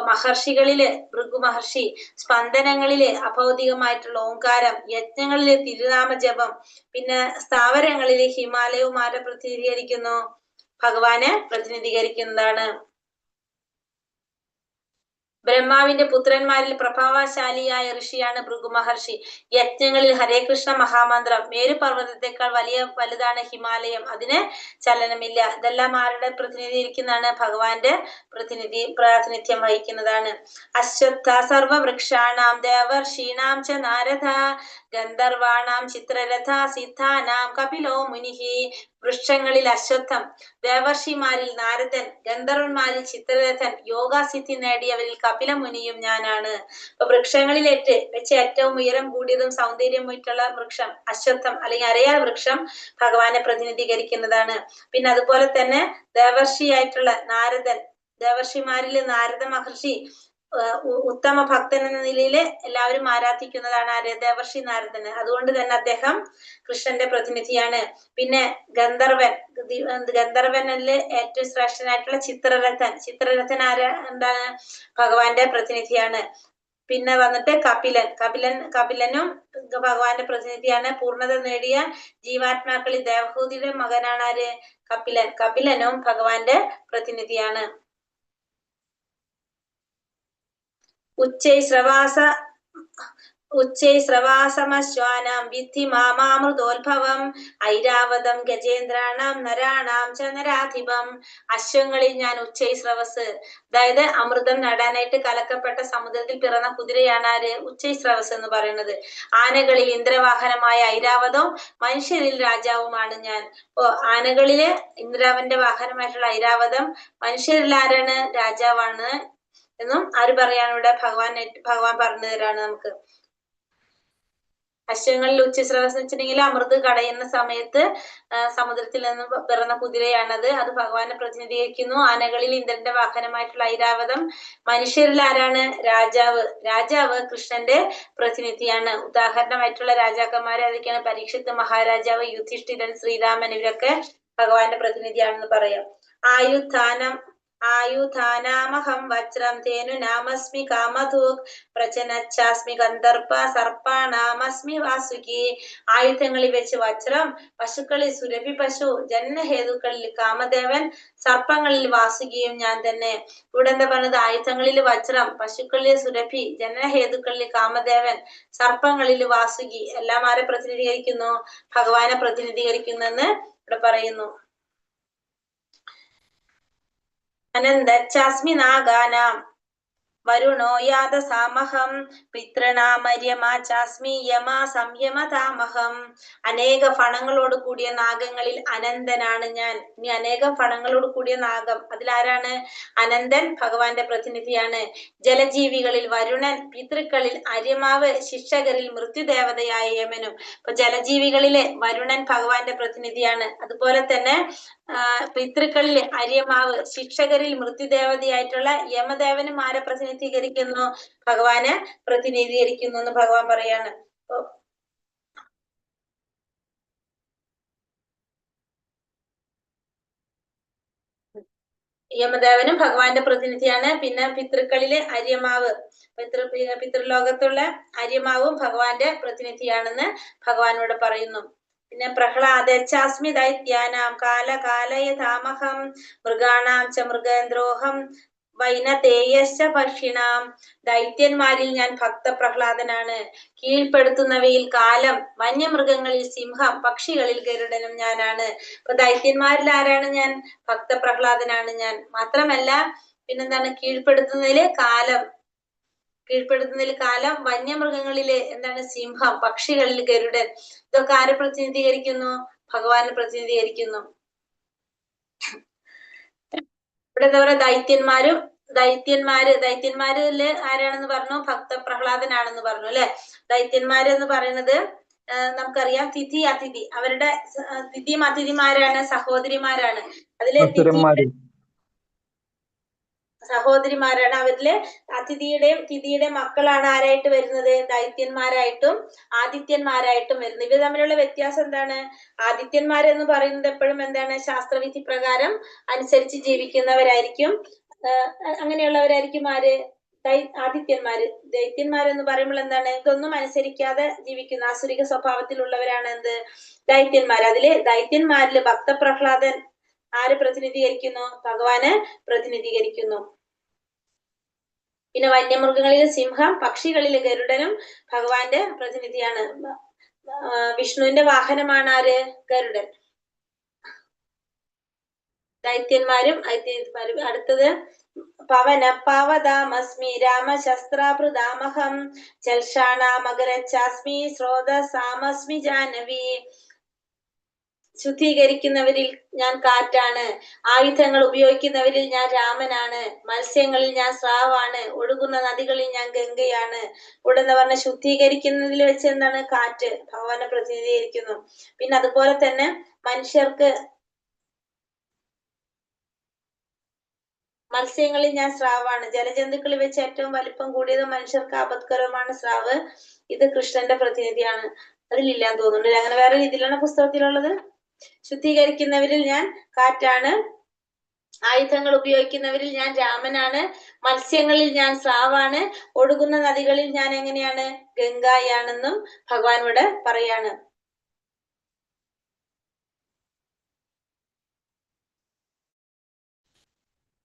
മഹർഷികളില് ഭൃഗുമഹർഷി, സ്പന്ദനങ്ങളില് അഭൗതികമായിട്ടുള്ള ഓങ്കാരം, യജ്ഞങ്ങളില് തിരുനാമ ജപം, പിന്നെ സ്ഥാവരങ്ങളില് ഹിമാലയവും ആരെ പ്രതിനിധീകരിക്കുന്നു? ഭഗവാനെ പ്രതിനിധീകരിക്കുന്നതാണ്. ബ്രഹ്മാവിന്റെ പുത്രന്മാരിൽ പ്രഭാവശാലിയായ ഋഷിയാണ് ഭൃഗു മഹർഷി. യജ്ഞങ്ങളിൽ ഹരേ കൃഷ്ണ മഹാമന്ത്രം, മേരുപർവ്വതത്തെക്കാൾ വലുതാണ് ഹിമാലയം, അതിന് ചലനമില്ല. ഇതെല്ലാം ആരുടെ പ്രതിനിധീകരിക്കുന്നതാണ്? ഭഗവാന്റെ പ്രാതിനിധ്യം വഹിക്കുന്നതാണ്. അശ്വത്ഥ സർവവൃക്ഷാണാം ദേവർഷീണാം ച നാരദ ഗന്ധർവാണാം ചിത്രരഥ സിദ്ധാനാം കപിലോ മുനിഹി. വൃക്ഷങ്ങളിൽ അശ്വത്ഥം, ദേവർഷിമാരിൽ നാരദൻ, ഗന്ധർവന്മാരിൽ ചിത്രരഥൻ, യോഗാസിദ്ധി നേടിയവരിൽ കപിലമുനിയും ഞാനാണ്. അപ്പൊ വൃക്ഷങ്ങളിൽ വെച്ച് ഏറ്റവും ഉയരം കൂടിയതും സൗന്ദര്യമായിട്ടുള്ള വൃക്ഷം അശ്വത്ഥം അല്ലെങ്കിൽ അരയാൽ വൃക്ഷം ഭഗവാനെ പ്രതിനിധീകരിക്കുന്നതാണ്. പിന്നെ അതുപോലെ തന്നെ ദേവർഷിയായിട്ടുള്ള നാരദൻ, ദേവർഷിമാരിൽ നാരദ മഹർഷി ഉത്തമ ഭക്തൻ എന്ന നിലയിൽ എല്ലാവരും ആരാധിക്കുന്നതാണ് ആര്? ദേവർഷി നാരദന്. അതുകൊണ്ട് തന്നെ അദ്ദേഹം കൃഷ്ണന്റെ പ്രതിനിധിയാണ്. പിന്നെ ഗന്ധർവനില് ഏറ്റവും ശ്രേഷ്ഠനായിട്ടുള്ള ചിത്രരഥൻ, ചിത്രരഥൻ എന്താണ്? ഭഗവാന്റെ പ്രതിനിധിയാണ്. പിന്നെ വന്നിട്ട് കപിലനും ഭഗവാന്റെ പ്രതിനിധിയാണ്. പൂർണ്ണത നേടിയ ജീവാത്മാക്കളിൽ ദേവഹൂതിയുടെ മകനാണ് ആര്? കപിലനും ഭഗവാന്റെ പ്രതിനിധിയാണ്. ഉച്ചൈശ്രവാസമശ്വാനാം വിദ്ധി മാമാമൃതോത്ഭവം ഐരാവതം ഗജേന്ദ്രാണാം നരാണാം ച നരാധിപം. അശ്വങ്ങളിൽ ഞാൻ ഉച്ചൈശ്രവസ്, അതായത് അമൃതം നേടാനായിട്ട് കലക്കപ്പെട്ട സമുദ്രത്തിൽ പിറന്ന കുതിരയാണ് ആര്? ഉച്ചൈശ്രവസ് എന്ന് പറയുന്നത്. ആനകളിൽ ഇന്ദ്രവാഹനമായ ഐരാവതവും മനുഷ്യരിൽ രാജാവുമാണ് ഞാൻ. ആനകളില് ഇന്ദ്രാവന്റെ വാഹനമായിട്ടുള്ള ഐരാവതം, മനുഷ്യരിൽ ആരാണ്? രാജാവാണ് എന്നും ആര് പറയാണ് ഇവിടെ? ഭഗവാൻ പറഞ്ഞു തരാണ് നമുക്ക്. അശ്വങ്ങളിൽ ഉച്ചശ്രവസ് വെച്ചിട്ടുണ്ടെങ്കിൽ അമൃത് കടയുന്ന സമയത്ത് സമുദ്രത്തിൽ നിന്ന് പിറന്ന കുതിരയാണത്. അത് ഭഗവാനെ പ്രതിനിധീകരിക്കുന്നു. ആനകളിൽ ഇന്ദ്രന്റെ വാഹനമായിട്ടുള്ള ഐരാവതം. മനുഷ്യരിൽ ആരാണ്? രാജാവ് കൃഷ്ണന്റെ പ്രതിനിധിയാണ്. ഉദാഹരണമായിട്ടുള്ള രാജാക്കന്മാരെ അതൊക്കെയാണ് പരീക്ഷിത്ത് മഹാരാജാവ്, യുധിഷ്ഠിരൻ, ശ്രീരാമൻ, ഇവരൊക്കെ ഭഗവാന്റെ പ്രതിനിധിയാണെന്ന് പറയാം. ആയുധാനാമഹം വജ്രം തേനു നാമസ്മി കാമധൂക് പ്രചനച്ചാസ്മി ഗന്ധർപ്പ സർപ്പാണാമസ്മി വാസുകി. ആയുധങ്ങളിൽ വെച്ച് വജ്രം, പശുക്കളിൽ സുരഭി പശു, ജനനഹേതുക്കളിൽ കാമദേവൻ, സർപ്പങ്ങളിൽ വാസുകിയും ഞാൻ തന്നെ. ഇവിടെ എന്താ പറഞ്ഞത്? ആയുധങ്ങളിൽ വജ്രം, പശുക്കളിൽ സുരഭി, ജനനഹേതുക്കളിൽ കാമദേവൻ, സർപ്പങ്ങളിൽ വാസുകി. എല്ലാം ആരെ പ്രതിനിധീകരിക്കുന്നു? ഭഗവാനെ പ്രതിനിധീകരിക്കുന്നെന്ന് ഇവിടെ പറയുന്നു. അനന്തച്ചാസ്മി നാഗാനാം വരുണോ യാതസാമഹം പിതൃണാമര്യമാ ചാസ്മി യമാ സംയമതാമഹം. അനേക ഫണങ്ങളോട് കൂടിയ നാഗങ്ങളിൽ അനന്തനാണ് ഞാൻ. ഇനി അനേകം ഫണങ്ങളോട് കൂടിയ നാഗം, അതിലാരാണ്? അനന്തൻ ഭഗവാന്റെ പ്രതിനിധിയാണ്. ജലജീവികളിൽ വരുണൻ, പിതൃക്കളിൽ അര്യമാവ്, ശിക്ഷകരിൽ മൃത്യുദേവതയായ യമനും. ഇപ്പൊ ജലജീവികളിലെ വരുണൻ ഭഗവാന്റെ പ്രതിനിധിയാണ്. അതുപോലെ തന്നെ പിതൃക്കളിൽ അര്യമാവ്, ശിക്ഷകരിൽ മൃത്യുദേവതയായിട്ടുള്ള യമദേവനും ആരെ പ്രതിനിധീകരിക്കുന്നു? ഭഗവാനെ പ്രതിനിധീകരിക്കുന്നു എന്ന് ഭഗവാൻ പറയാണ്. യമദേവനും ഭഗവാന്റെ പ്രതിനിധിയാണ്. പിന്നെ പിതൃക്കളിലെ അര്യമാവ്, പിതൃലോകത്തുള്ള അര്യമാവും ഭഗവാന്റെ പ്രതിനിധിയാണെന്ന് ഭഗവാനോട് പറയുന്നു. പിന്നെ പ്രഹ്ലാദാസ്മി ദൈത്യാനാം കാലകാലയതാമഹം മൃഗാണാം ച മൃഗേന്ദ്രോഹം വൈനതേയശ്ച പക്ഷിണാം. ദൈത്യന്മാരിൽ ഞാൻ ഭക്ത പ്രഹ്ലാദനാണ്. കീഴ്പ്പെടുത്തുന്നവയിൽ കാലം, വന്യമൃഗങ്ങളിൽ സിംഹം, പക്ഷികളിൽ ഗരുഡനും ഞാനാണ്. അപ്പൊ ദൈത്യന്മാരിൽ ആരാണ് ഞാൻ? ഭക്ത പ്രഹ്ലാദനാണ് ഞാൻ. മാത്രമല്ല പിന്നെന്താണ്? കീഴ്പ്പെടുത്തുന്നതില് കാലം, വന്യമൃഗങ്ങളില് എന്താണ്? സിംഹം, പക്ഷികളിൽ ഗരുഡൻ. ഇതൊക്കെ ആരെ പ്രതിനിധീകരിക്കുന്നു? ഭഗവാനെ പ്രതിനിധീകരിക്കുന്നു. ഇവിടെ എന്താ പറയാ? ദൈത്യന്മാരില് ആരാണെന്ന് പറഞ്ഞു? ഭക്ത പ്രഹ്ലാദനാണെന്ന് പറഞ്ഞു അല്ലെ. ദൈത്യന്മാര് എന്ന് പറയുന്നത് നമുക്കറിയാം തിഥി അതിഥി, അവരുടെ തിഥിയും അതിഥിമാരാണ്, സഹോദരിമാരാണ്. അതിലെ സഹോദരിമാരാണ്. അവരില് അതിഥിയുടെയും തിഥിയുടെയും മക്കളാണ് ആരായിട്ട് വരുന്നത്? ദൈത്യന്മാരായിട്ടും ആദിത്യന്മാരായിട്ടും വരുന്നത്. ഇവർ തമ്മിലുള്ള വ്യത്യാസം എന്താണ്? ആദിത്യന്മാരെന്ന് പറയുന്നത് എപ്പോഴും എന്താണ്? ശാസ്ത്രവിധി പ്രകാരം അനുസരിച്ച് ജീവിക്കുന്നവരായിരിക്കും. അങ്ങനെയുള്ളവരായിരിക്കും ആര്? ആദിത്യന്മാര്. ദൈത്യന്മാരെന്ന് പറയുമ്പോൾ എന്താണ്? ഇതൊന്നും അനുസരിക്കാതെ ജീവിക്കുന്ന ആസുരിക സ്വഭാവത്തിലുള്ളവരാണ് എന്ത്? ദൈത്യന്മാർ. അതില് ദൈത്യന്മാരില് ഭക്തപ്രഹ്ലാദൻ ആര് പ്രതിനിധീകരിക്കുന്നു? ഭഗവാന് പ്രതിനിധീകരിക്കുന്നു. പിന്നെ വന്യമൃഗങ്ങളിലെ സിംഹം, പക്ഷികളിലെ ഗരുഡനും ഭഗവാന്റെ പ്രതിനിധിയാണ്. വിഷ്ണുവിന്റെ വാഹനമാണ് ആര്? ഗരുഡൻ. ദൈത്യന്മാരും ഐത്യന്മാരും. അടുത്തത് പവനപാവതാമസ്മി രാമശസ്ത്രാഭൃതാമഹം ചൽഷാണാമകരച്ചാസ്മി സ്രോതസാമസ്മി ജാനവി. ശുദ്ധീകരിക്കുന്നവരിൽ ഞാൻ കാറ്റാണ്, ആയുധങ്ങൾ ഉപയോഗിക്കുന്നവരിൽ ഞാൻ രാമനാണ്, മത്സ്യങ്ങളിൽ ഞാൻ സ്രാവാണ്, ഒഴുകുന്ന നദികളിൽ ഞാൻ ഗംഗയാണ്. ഇവിടെ എന്താ പറഞ്ഞ? ശുദ്ധീകരിക്കുന്നതിൽ വെച്ച് എന്താണ്? കാറ്റ് ഭഗവാനെ പ്രതിനിധീകരിക്കുന്നു. പിന്നെ അതുപോലെ തന്നെ മനുഷ്യർക്ക്, മത്സ്യങ്ങളിൽ ഞാൻ സ്രാവാണ്. ജലജന്തുക്കളിൽ വെച്ച് ഏറ്റവും വലിപ്പം കൂടിയതും മനുഷ്യർക്ക് ആപത്കരവുമാണ് സ്രാവ്. ഇത് കൃഷ്ണന്റെ പ്രതിനിധിയാണ്. അതിലില്ലാന്ന് തോന്നുന്നുണ്ട്. അങ്ങനെ വേറെ രീതിയിലാണ് പുസ്തകത്തിലുള്ളത്. ശുദ്ധീകരിക്കുന്നവരിൽ ഞാൻ കാറ്റാണ്, ആയുധങ്ങൾ ഉപയോഗിക്കുന്നവരിൽ ഞാൻ രാമനാണ്, മത്സ്യങ്ങളിൽ ഞാൻ സ്രാവാണ്, ഒഴുകുന്ന നദികളിൽ ഞാൻ എങ്ങനെയാണ്? ഗംഗയാണെന്നും ഭഗവാനോട് പറയാണ്.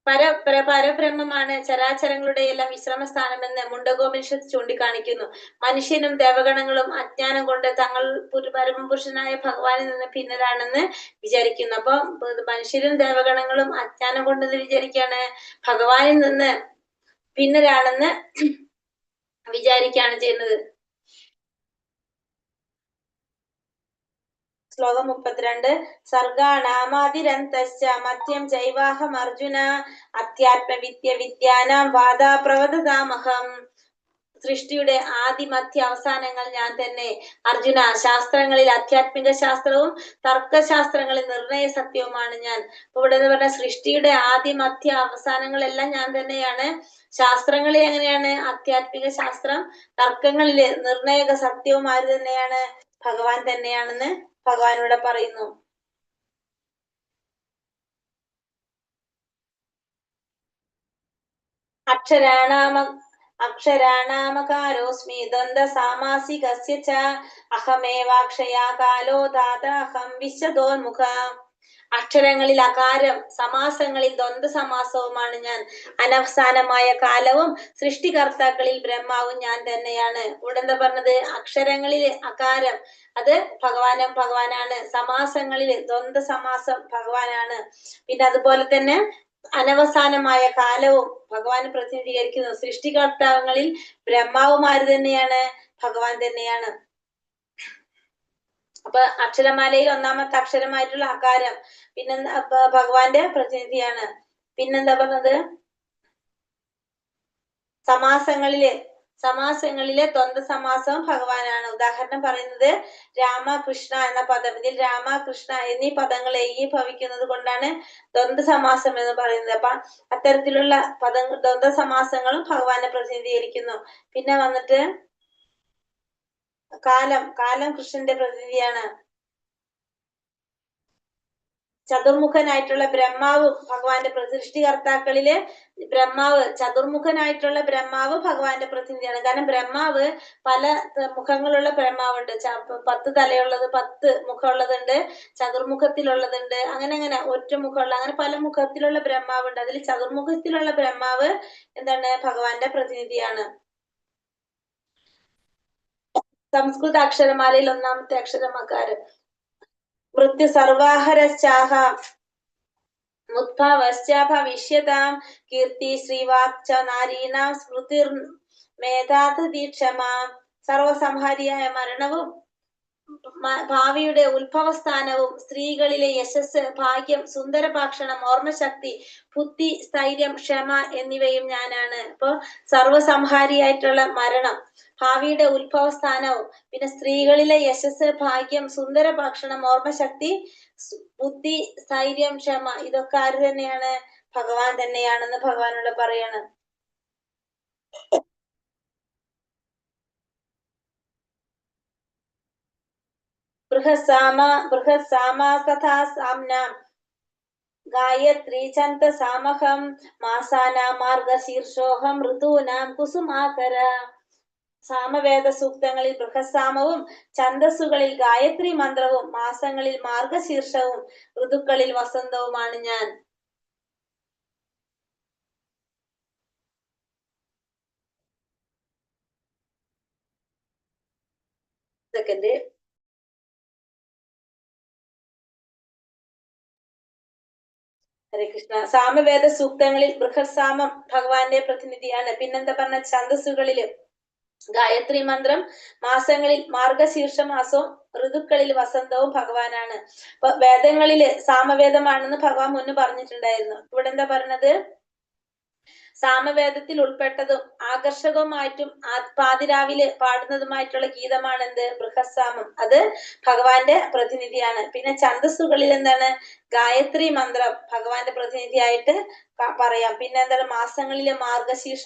പരബ്രഹ്മമാണ് ചരാചരങ്ങളുടെ എല്ലാം വിശ്രമസ്ഥാനമെന്ന് മുണ്ടകോപനിഷത്ത് ചൂണ്ടിക്കാണിക്കുന്നു. മനുഷ്യനും ദേവഗണങ്ങളും അജ്ഞാനം കൊണ്ട് തങ്ങൾ പരമപുരുഷനായ ഭഗവാനിൽ നിന്ന് ഭിന്നരാണെന്ന് വിചാരിക്കുന്നു. അപ്പൊ മനുഷ്യരും ദേവഗണങ്ങളും അജ്ഞാനം കൊണ്ടെന്ന് വിചാരിക്കാണ് ഭഗവാനിൽ നിന്ന് ഭിന്നരാണെന്ന് വിചാരിക്കുകയാണ് ചെയ്യുന്നത്. ശ്ലോകം 32. സർഗാണാമാതിരന്തശ്ച മധ്യം ചൈവാഹം അർജുന അധ്യാത്മവിദ്യ വിദ്യാനാം വാദാ പ്രവദതാമഹം. സൃഷ്ടിയുടെ ആദി മധ്യ അവസാനങ്ങൾ ഞാൻ തന്നെ. അർജുന, ശാസ്ത്രങ്ങളിൽ ആധ്യാത്മിക ശാസ്ത്രവും തർക്കശാസ്ത്രങ്ങളിൽ നിർണയ സത്യവുമാണ് ഞാൻ. അപ്പൊ ഇവിടെ എന്ന് പറഞ്ഞാൽ സൃഷ്ടിയുടെ ആദി മധ്യ അവസാനങ്ങളെല്ലാം ഞാൻ തന്നെയാണ്. ശാസ്ത്രങ്ങളിൽ എങ്ങനെയാണ്? ആധ്യാത്മിക ശാസ്ത്രം. തർക്കങ്ങളില് നിർണയക സത്യവും ആര് തന്നെയാണ്? ഭഗവാൻ തന്നെയാണെന്ന് ഭഗവാനോട് പറയുന്നു. അക്ഷരാണാമകാരോസ്മി ദ്വന്ദ്വ സാമാസികസ്യ ച അഹമേവാക്ഷയാ കാലോ ധാതാഹം വിശ്വതോന്മുഖ. അക്ഷരങ്ങളിൽ അകാരം, സമാസങ്ങളിൽ ദ്വന്ദ്വ സമാസവുമാണ് ഞാൻ. അനവസാനമായ കാലവും സൃഷ്ടികർത്താക്കളിൽ ബ്രഹ്മാവും ഞാൻ തന്നെയാണ്. ഇവിടെ എന്താ പറഞ്ഞത്? അക്ഷരങ്ങളിൽ അകാരം, അത് ഭഗവാനാണ്. സമാസങ്ങളിൽ ദ്വന്ദ്വ സമാസം ഭഗവാനാണ്. പിന്നെ അതുപോലെ തന്നെ അനവസാനമായ കാലവും ഭഗവാൻ പ്രതിനിധീകരിക്കുന്നു. സൃഷ്ടികർത്താവങ്ങളിൽ ബ്രഹ്മാവുമാര് തന്നെയാണ്, ഭഗവാൻ തന്നെയാണ്. അപ്പൊ അക്ഷരമാലയിൽ ഒന്നാമത്തെ അക്ഷരമായിട്ടുള്ള അകാരം പിന്നെന്താ ഭഗവാന്റെ പ്രതിനിധിയാണ്. പിന്നെന്താ പറഞ്ഞത്, സമാസങ്ങളിലെ ദ്വന്ദ്വ സമാസം ഭഗവാനാണ്. ഉദാഹരണം പറയുന്നത് രാമകൃഷ്ണ എന്ന പദം. ഇതിൽ രാമ കൃഷ്ണ എന്നീ പദങ്ങൾ ഏകീഭവിക്കുന്നത് കൊണ്ടാണ് ദ്വന്ദ്വ സമാസം എന്ന് പറയുന്നത്. അപ്പൊ അത്തരത്തിലുള്ള ദ്വന്ദ്വ സമാസങ്ങളും ഭഗവാനെ പ്രതിനിധീകരിക്കുന്നു. പിന്നെ വന്നിട്ട് കാലം കൃഷ്ണന്റെ പ്രതിനിധിയാണ്. ചതുർമുഖനായിട്ടുള്ള ബ്രഹ്മാവും ഭഗവാന്റെ സൃഷ്ടികർത്താക്കളില് ചതുർമുഖനായിട്ടുള്ള ബ്രഹ്മാവ് ഭഗവാന്റെ പ്രതിനിധിയാണ്. കാരണം ബ്രഹ്മാവ് പല മുഖങ്ങളുള്ള ബ്രഹ്മാവുണ്ട്. 10 തലയുള്ളത്, 10 മുഖമുള്ളതുണ്ട്, ചതുർമുഖത്തിലുള്ളതുണ്ട്, അങ്ങനെ ഒറ്റ മുഖമുള്ള, അങ്ങനെ പല മുഖത്തിലുള്ള ബ്രഹ്മാവുണ്ട്. അതിൽ ചതുർമുഖത്തിലുള്ള ബ്രഹ്മാവ് എന്താണ്, ഭഗവാന്റെ പ്രതിനിധിയാണ്. സംസ്കൃത അക്ഷരമാലയിൽ ഒന്നാമത്തെ അക്ഷരം അകാരം. മൃത്യു സർവാഹരശ്ചാഹ മുദ്ഭവശ്ച ഭവിഷ്യതാം കീർത്തി ശ്രീവാക്ച നാരീണാം സ്മൃതിർ മേധാധതി ക്ഷമ. സർവസംഹാരിയായ മരണവും ഭാവിയുടെ ഉത്ഭവസ്ഥാനവും സ്ത്രീകളിലെ യശസ്, ഭാഗ്യം, സുന്ദരഭാഷണം, ഓർമ്മശക്തി, ബുദ്ധി, സ്ഥൈര്യം, ക്ഷമ എന്നിവയും ഞാനാണ്. അപ്പൊ സർവസംഹാരിയായിട്ടുള്ള മരണം, ഭാവിയുടെ ഉത്ഭവസ്ഥാനവും, പിന്നെ സ്ത്രീകളിലെ യശസ്, ഭാഗ്യം, സുന്ദരഭാഷണം, ഓർമ്മശക്തി, ബുദ്ധി, സ്ഥൈര്യം, ക്ഷമ, ഇതൊക്കെ ആര് തന്നെയാണ്, ഭഗവാൻ തന്നെയാണെന്ന് ഭഗവാനോട് പറയാണ്. ബൃഹസാമ തഥാ സാംനാം ഗായത്രി ചന്ത സാമഹം മാസാനാം മാർഗശീർഷോഹം ഋതൂനാം കുസുമാകര. സാമവേദ സൂക്തങ്ങളിൽ ബൃഹസാമവും, ഛന്ദസ്സുകളിൽ ഗായത്രി മന്ത്രവും, മാസങ്ങളിൽ മാർഗശീർഷവും, ഋതുക്കളിൽ വസന്തവുമാണ് ഞാൻ. സെക്കൻഡ്. ഹരേ കൃഷ്ണ. സാമവേദ സൂക്തങ്ങളിൽ ബൃഹസാമം ഭഗവാന്റെ പ്രതിനിധിയാണ്. പിന്നെന്താ പറഞ്ഞ, ഛന്ദസ്സുകളില് ഗായത്രി മന്ത്രം, മാസങ്ങളിൽ മാർഗശീർഷ മാസവും, ഋതുക്കളിൽ വസന്തവും ഭഗവാനാണ്. അപ്പൊ വേദങ്ങളില് സാമവേദമാണെന്ന് ഭഗവാൻ മുന്ന് പറഞ്ഞിട്ടുണ്ടായിരുന്നു. ഇവിടെ എന്താ പറഞ്ഞത്, സാമവേദത്തിൽ ഉൾപ്പെട്ടതും ആകർഷകവുമായിട്ടും പാതിരാവിലെ പാടുന്നതുമായിട്ടുള്ള ഗീതമാണ് എന്ത്, ബൃഹസാമം. അത് ഭഗവാന്റെ പ്രതിനിധിയാണ്. പിന്നെ ഛന്ദസ്സുകളിൽ എന്താണ്, ഗായത്രി മന്ത്രം ഭഗവാന്റെ പ്രതിനിധിയായിട്ട് പറയാം. പിന്നെ എന്താണ്, മാസങ്ങളിലെ മാർഗശീർഷ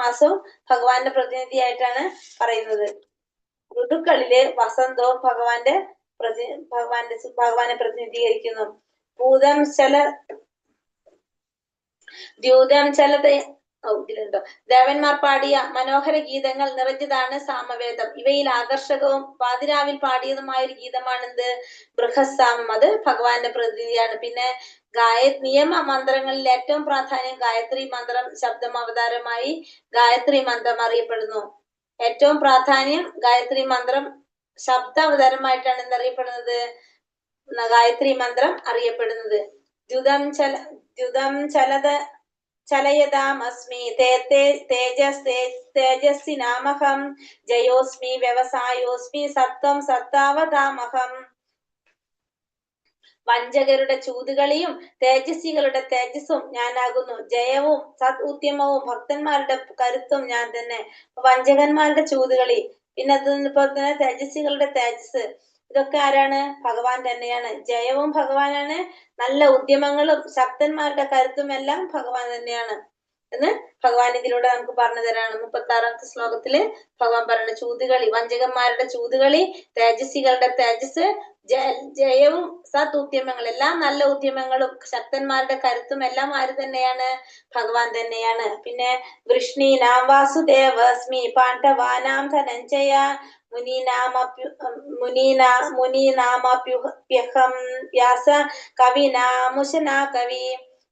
മാസവും ഭഗവാന്റെ പ്രതിനിധിയായിട്ടാണ് പറയുന്നത്. ഋതുക്കളിലെ വസന്തവും ഭഗവാനെ പ്രതിനിധീകരിക്കുന്നു. ഇതിലുണ്ടോ, ദേവന്മാർ പാടിയ മനോഹര ഗീതങ്ങൾ നിറഞ്ഞതാണ് സാമവേദം. ഇവയിൽ ആകർഷകവും പാതിരാവിൽ പാടിയതുമായ ഒരു ഗീതമാണെന്ത്, ബൃഹസാമം. അത് ഭഗവാന്റെ പ്രതിനിധിയാണ്. പിന്നെ നിയമ മന്ത്രങ്ങളിൽ ഏറ്റവും പ്രാധാന്യം ഗായത്രി മന്ത്രം ശബ്ദം അവതാരമായി ഗായത്രി മന്ത്രം അറിയപ്പെടുന്നു. ഏറ്റവും പ്രാധാന്യം ഗായത്രി മന്ത്രം ശബ്ദ അവതാരമായിട്ടാണ് എന്തറിയപ്പെടുന്നത്, ഗായത്രി മന്ത്രം അറിയപ്പെടുന്നത്. ദ്യുതം ചലയതാമസ്മി തേജസ്സി നാമഹം ജയോസ്മി വ്യവസായോസ്മി സത്വം സത്താവതാമഹം. വഞ്ചകരുടെ ചൂതുകളിയും തേജസ്സികളുടെ തേജസ്സും ഞാനാകുന്നു. ജയവും ഉദ്യമവും ഭക്തന്മാരുടെ കരുത്തും ഞാൻ തന്നെ. വഞ്ചകന്മാരുടെ ചൂതുകളി, പിന്നെ അതുപോലെ തന്നെ തേജസ്സികളുടെ തേജസ്, ഇതൊക്കെ ആരാണ്, ഭഗവാൻ തന്നെയാണ്. ജയവും ഭഗവാനാണ്, നല്ല ഉദ്യമങ്ങളും ശക്തന്മാരുടെ കരുത്തും എല്ലാം ഭഗവാൻ തന്നെയാണ് എന്ന് ഭഗവാൻ ഇതിലൂടെ നമുക്ക് പറഞ്ഞു തരാണ്. 36ാമത്തെ ശ്ലോകത്തില് ഭഗവാൻ പറയുന്ന ചൂതുകളി, വഞ്ചകന്മാരുടെ ചൂതുകളി, തേജസ്സികളുടെ തേജസ്, ജയവും ഉദ്യമങ്ങൾ, എല്ലാം നല്ല ഉദ്യമങ്ങളും ശക്തന്മാരുടെ കരുത്തും എല്ലാം ആര് തന്നെയാണ്, ഭഗവാൻ തന്നെയാണ്. പിന്നെ വൃഷ്ണീനാം വാസുദേവസ്മി പാണ്ഡവാനാം ധനഞ്ജയ മുനീനാമപ്യുഹം വ്യാസ കവിനാമുശനാ കവി.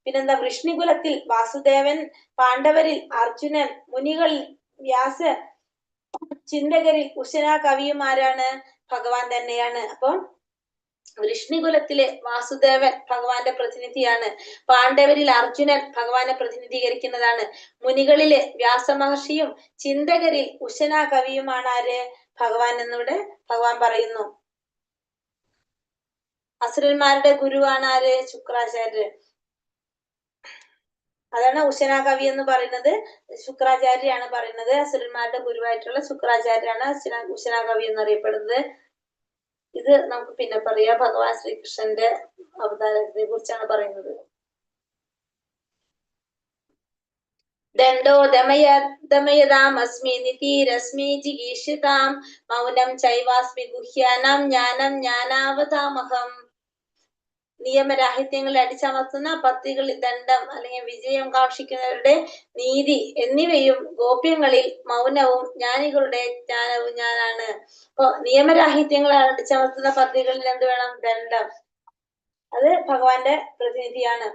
പിന്നെന്താ, വൃഷ്ണികുലത്തിൽ വാസുദേവൻ, പാണ്ഡവരിൽ അർജുനൻ, മുനികളിൽ വ്യാസ, ചിന്തകരിൽ ഉശനാ കവിയും ആരാണ്, ഭഗവാൻ തന്നെയാണ്. അപ്പൊ വൃഷ്ണികുലത്തിലെ വാസുദേവൻ ഭഗവാന്റെ പ്രതിനിധിയാണ്. പാണ്ഡവരിൽ അർജുനൻ ഭഗവാനെ പ്രതിനിധീകരിക്കുന്നതാണ്. മുനികളിലെ വ്യാസമഹർഷിയും ചിന്തകരിൽ ഉശന കവിയുമാണ് ആര്? ഭഗവാൻ എന്നിവിടെ ഭഗവാൻ പറയുന്നു. അസുരന്മാരുടെ ഗുരുവാണ് ആര്? ശുക്രാചാര്യർ. അതാണ് ഉശന കവി എന്ന് പറയുന്നത്. ശുക്രാചാര്യാണ് പറയുന്നത്. അസുരന്മാരുടെ ഗുരുവായിട്ടുള്ള ശുക്രാചാര്യാണ് ഉശന കവി എന്നറിയപ്പെടുന്നത്. ഇത് നമുക്ക് പിന്നെ പറയാം. ഭഗവാൻ ശ്രീകൃഷ്ണന്റെ അവതാരത്തെ കുറിച്ചാണ് പറയുന്നത്. ദണ്ഡോ ദമയതാമസ്മി നിതിരസ്മി ജിഗീഷിതാം മൗനം ചൈവാസ്മി ഗുഹ്യാനാം ജ്ഞാനം ജ്ഞാനാവതാമഹം. നിയമരാഹിത്യങ്ങളെ അടിച്ചമർത്തുന്ന പത്തികളിൽ ദണ്ഡം അല്ലെങ്കിൽ വിജയം കാക്ഷിക്കുന്നവരുടെ നീതി എന്നിവയും ഗോപ്യങ്ങളിൽ മൗനവും ജ്ഞാനികളുടെ ജ്ഞാനവും ഞാനാണ്. അപ്പൊ നിയമരാഹിത്യങ്ങളെ അടിച്ചമർത്തുന്ന പത്തികളിൽ എന്ത് വേണം? ദണ്ഡം. അത് ഭഗവാന്റെ പ്രതിനിധിയാണ്.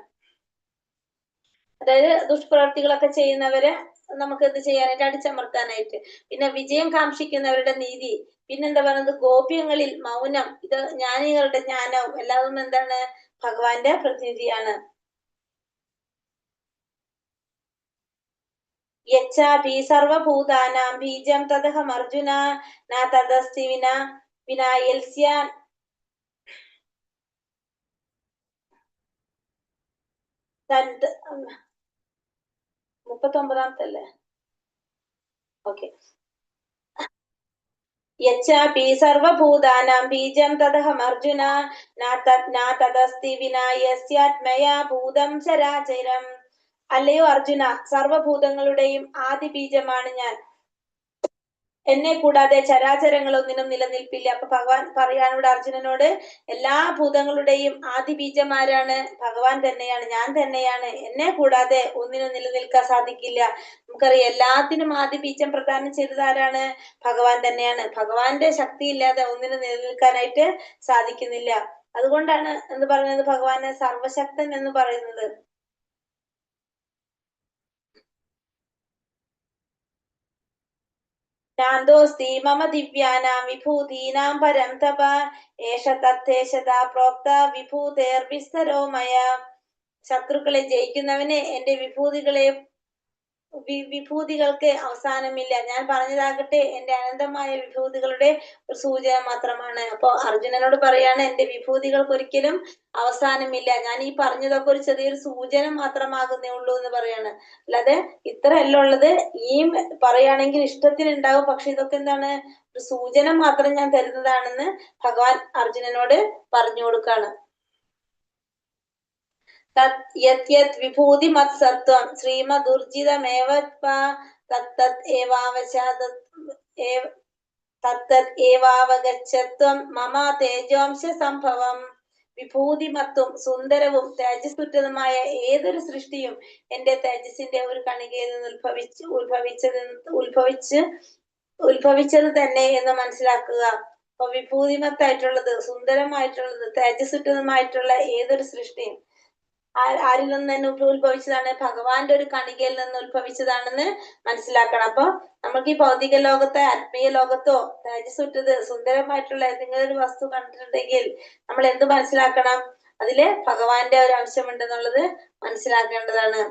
അതായത് ദുഷ്പ്രവർത്തികളൊക്കെ ചെയ്യുന്നവരെ നമുക്ക് എന്ത് ചെയ്യാനായിട്ട്? അടിച്ചമർത്താനായിട്ട്. പിന്നെ വിജയം കാക്ഷിക്കുന്നവരുടെ നീതി. പിന്നെന്താ പറയുന്നത്? ഗോപ്യങ്ങളിൽ മൗനം. ഇത് ജ്ഞാനികളുടെ ജ്ഞാനവും. എല്ലാവരും എന്താണ്? ഭഗവാന്റെ പ്രതിനിധിയാണ്. യച്ഛാപി സർവഭൂതാനാം ബീജം തദഹം അർജുന ന തദസ്തി വിനായൽസ്യാൻ. 39-ാമത്തല്ലേ? ഓക്കെ. യച്ഛാപി സർവഭൂതാനാം ബീജം തദഹം അർജുന ന തദസ്തി വിനായസ്യാത്മയാ ഭൂതം ചരാചരം. അല്ലയോ അർജുന, സർവഭൂതങ്ങളുടെയും ആദി ബീജമാണ് ഞാൻ. എന്നെ കൂടാതെ ചരാചരങ്ങളൊന്നിനും നിലനിൽപ്പില്ല. അപ്പൊ ഭഗവാൻ പറയാനോട് അർജുനനോട്, എല്ലാ ഭൂതങ്ങളുടെയും ആദി ബീജമാരാണ്? ഭഗവാൻ തന്നെയാണ്, ഞാൻ തന്നെയാണ്. എന്നെ കൂടാതെ ഒന്നിനും നിലനിൽക്കാൻ സാധിക്കില്ല. നമുക്കറിയാം, എല്ലാത്തിനും ആദി ബീജം പ്രദാനം ചെയ്തത് ആരാണ്? ഭഗവാൻ തന്നെയാണ്. ഭഗവാന്റെ ശക്തി ഇല്ലാതെ ഒന്നിനും നിലനിൽക്കാനായിട്ട് സാധിക്കുന്നില്ല. അതുകൊണ്ടാണ് എന്ന് പറയുന്നത് ഭഗവാനെ സർവശക്തൻ എന്ന് പറയുന്നത്. നാന്തോസ്തി മമ ദിവ്യാനാം വിഭൂതീനാം പരം തപ ഏഷ തത്തേഷതാ പ്രോക്ത വിഭൂതേർവിസ്തരോ മയ. ശത്രുക്കളെ ജയിക്കുന്നവനെ എന്റെ വിഭൂതികൾക്ക് അവസാനമില്ല. ഞാൻ പറഞ്ഞതാകട്ടെ എന്റെ അനന്തമായ വിഭൂതികളുടെ ഒരു സൂചന മാത്രമാണ്. അപ്പൊ അർജുനനോട് പറയാണ്, എന്റെ വിഭൂതികൾക്ക് ഒരിക്കലും അവസാനമില്ല. ഞാൻ ഈ പറഞ്ഞതൊക്കെ ഒരു ചെറിയൊരു സൂചന മാത്രമാകുന്നേ ഉള്ളൂ എന്ന് പറയാണ്. അല്ലാതെ ഇത്രയല്ല ഉള്ളത്. ഈ പറയുകയാണെങ്കിൽ ഇഷ്ടത്തിന് ഉണ്ടാവും, പക്ഷെ ഇതൊക്കെ എന്താണ്? ഒരു സൂചന മാത്രം ഞാൻ തരുന്നതാണെന്ന് ഭഗവാൻ അർജുനനോട് പറഞ്ഞു കൊടുക്കാണ്. യത് വിഭൂതി മത് സത്വം ശ്രീമദുർജിതമേവ ഏവാവഗച്ഛത്വം മമ തേജോംശ സംഭവം. വിഭൂതിമത്തും സുന്ദരവും തേജസ്സുറ്റതുമായ ഏതൊരു സൃഷ്ടിയും എന്റെ തേജസ്സിന്റെ ഒരു കണികയിൽ നിന്ന് ഉത്ഭവിച്ചത് തന്നെ എന്ന് മനസ്സിലാക്കുക. അപ്പൊ വിഭൂതിമത്തായിട്ടുള്ളത്, സുന്ദരമായിട്ടുള്ളത്, തേജസ്സുറ്റതുമായിട്ടുള്ള ഏതൊരു സൃഷ്ടിയും ആരിൽ നിന്ന് തന്നെ ഉത്ഭവിച്ചതാണ്? ഭഗവാന്റെ ഒരു കണികയിൽ നിന്ന് ഉത്ഭവിച്ചതാണെന്ന് മനസ്സിലാക്കണം. അപ്പൊ നമുക്ക് ഈ ഭൗതിക ലോകത്തെ, ആത്മീയ ലോകത്തോ തേജസ്സുറ്റത് സുന്ദരമായിട്ടുള്ള ഏതെങ്കിലും ഒരു വസ്തു കണ്ടിട്ടുണ്ടെങ്കിൽ നമ്മൾ എന്ത് മനസ്സിലാക്കണം? അതില് ഭഗവാന്റെ ഒരു അംശമുണ്ടെന്നുള്ളത് മനസ്സിലാക്കേണ്ടതാണ്.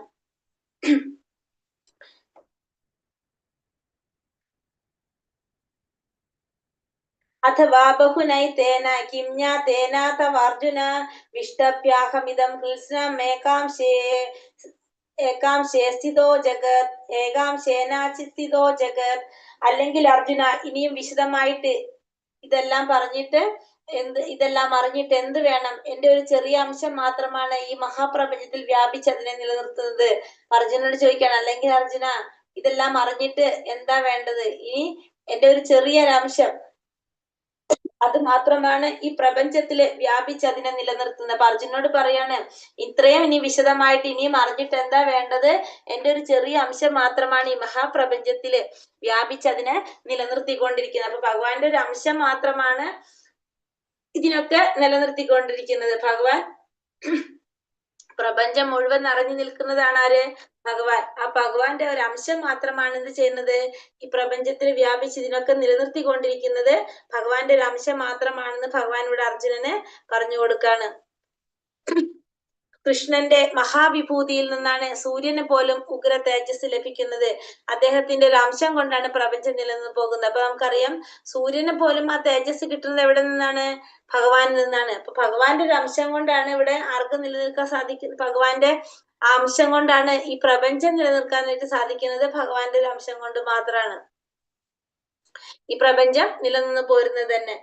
അഥവാ ബഹുനൈതേന കിം ജ്ഞാതേന തവാർജുന വിഷ്ടഭ്യാഹമിദം കൃത്സ്നം ഏകാംശേ സ്ഥിതോ ജഗത് ഏകാംശേനാചിസ്ഥിതോ ജഗത്. അല്ലെങ്കിൽ അർജുന, ഇനിയും വിശദമായിട്ട് ഇതെല്ലാം അറിഞ്ഞിട്ട് എന്ത് വേണം? എന്റെ ഒരു ചെറിയ അംശം മാത്രമാണ് ഈ മഹാപ്രപഞ്ചത്തിൽ വ്യാപിച്ച് അതിനെ നിലനിർത്തുന്നത്. അർജുനോട് ചോദിക്കണം, അല്ലെങ്കിൽ അർജുന, ഇതെല്ലാം അറിഞ്ഞിട്ട് എന്താ വേണ്ടത്? ഇനി എന്റെ ഒരു ചെറിയൊരംശം അത് മാത്രമാണ് ഈ പ്രപഞ്ചത്തില് വ്യാപിച്ച് അതിനെ നിലനിർത്തുന്നത്. അപ്പൊ അർജുനോട് പറയാണ്, ഇത്രയും ഇനി വിശദമായിട്ട് ഇനിയും അറിഞ്ഞിട്ട് എന്താ വേണ്ടത്? എന്റെ ഒരു ചെറിയ അംശം മാത്രമാണ് ഈ മഹാപ്രപഞ്ചത്തില് വ്യാപിച്ച് അതിനെ നിലനിർത്തിക്കൊണ്ടിരിക്കുന്നത്. അപ്പൊ ഭഗവാന്റെ ഒരു അംശം മാത്രമാണ് ഇതിനൊക്കെ നിലനിർത്തിക്കൊണ്ടിരിക്കുന്നത്. ഭഗവാൻ പ്രപഞ്ചം മുഴുവൻ നിറഞ്ഞു നിൽക്കുന്നതാണ് ആര്? ഭഗവാൻ. ആ ഭഗവാന്റെ ഒരു അംശം മാത്രമാണ് എന്ത് ചെയ്യുന്നത്? ഈ പ്രപഞ്ചത്തിൽ വ്യാപിച്ച് ഇതിനൊക്കെ നിലനിർത്തിക്കൊണ്ടിരിക്കുന്നത് ഭഗവാന്റെ ഒരു അംശം മാത്രമാണെന്ന് ഭഗവാൻ ഇവിടെ അർജുനന് പറഞ്ഞു കൊടുക്കാണ്. കൃഷ്ണന്റെ മഹാവിഭൂതിയിൽ നിന്നാണ് സൂര്യന് പോലും ഉഗ്ര തേജസ് ലഭിക്കുന്നത്. അദ്ദേഹത്തിന്റെ ഒരു അംശം കൊണ്ടാണ് പ്രപഞ്ചം നിലനിന്ന് പോകുന്നത്. അപ്പൊ നമുക്കറിയാം സൂര്യന് പോലും ആ തേജസ് കിട്ടുന്നത് എവിടെ നിന്നാണ്? ഭഗവാനിൽ നിന്നാണ്. അപ്പൊ ഭഗവാന്റെ ഒരു അംശം കൊണ്ടാണ് ഇവിടെ ആർക്കും നിലനിൽക്കാൻ സാധിക്കുന്നത്. ഭഗവാന്റെ ആ അംശം കൊണ്ടാണ് ഈ പ്രപഞ്ചം നിലനിൽക്കാനായിട്ട് സാധിക്കുന്നത്. ഭഗവാന്റെ ഒരു അംശം കൊണ്ട് മാത്രമാണ് ഈ പ്രപഞ്ചം നിലനിന്ന് പോരുന്നത് തന്നെ.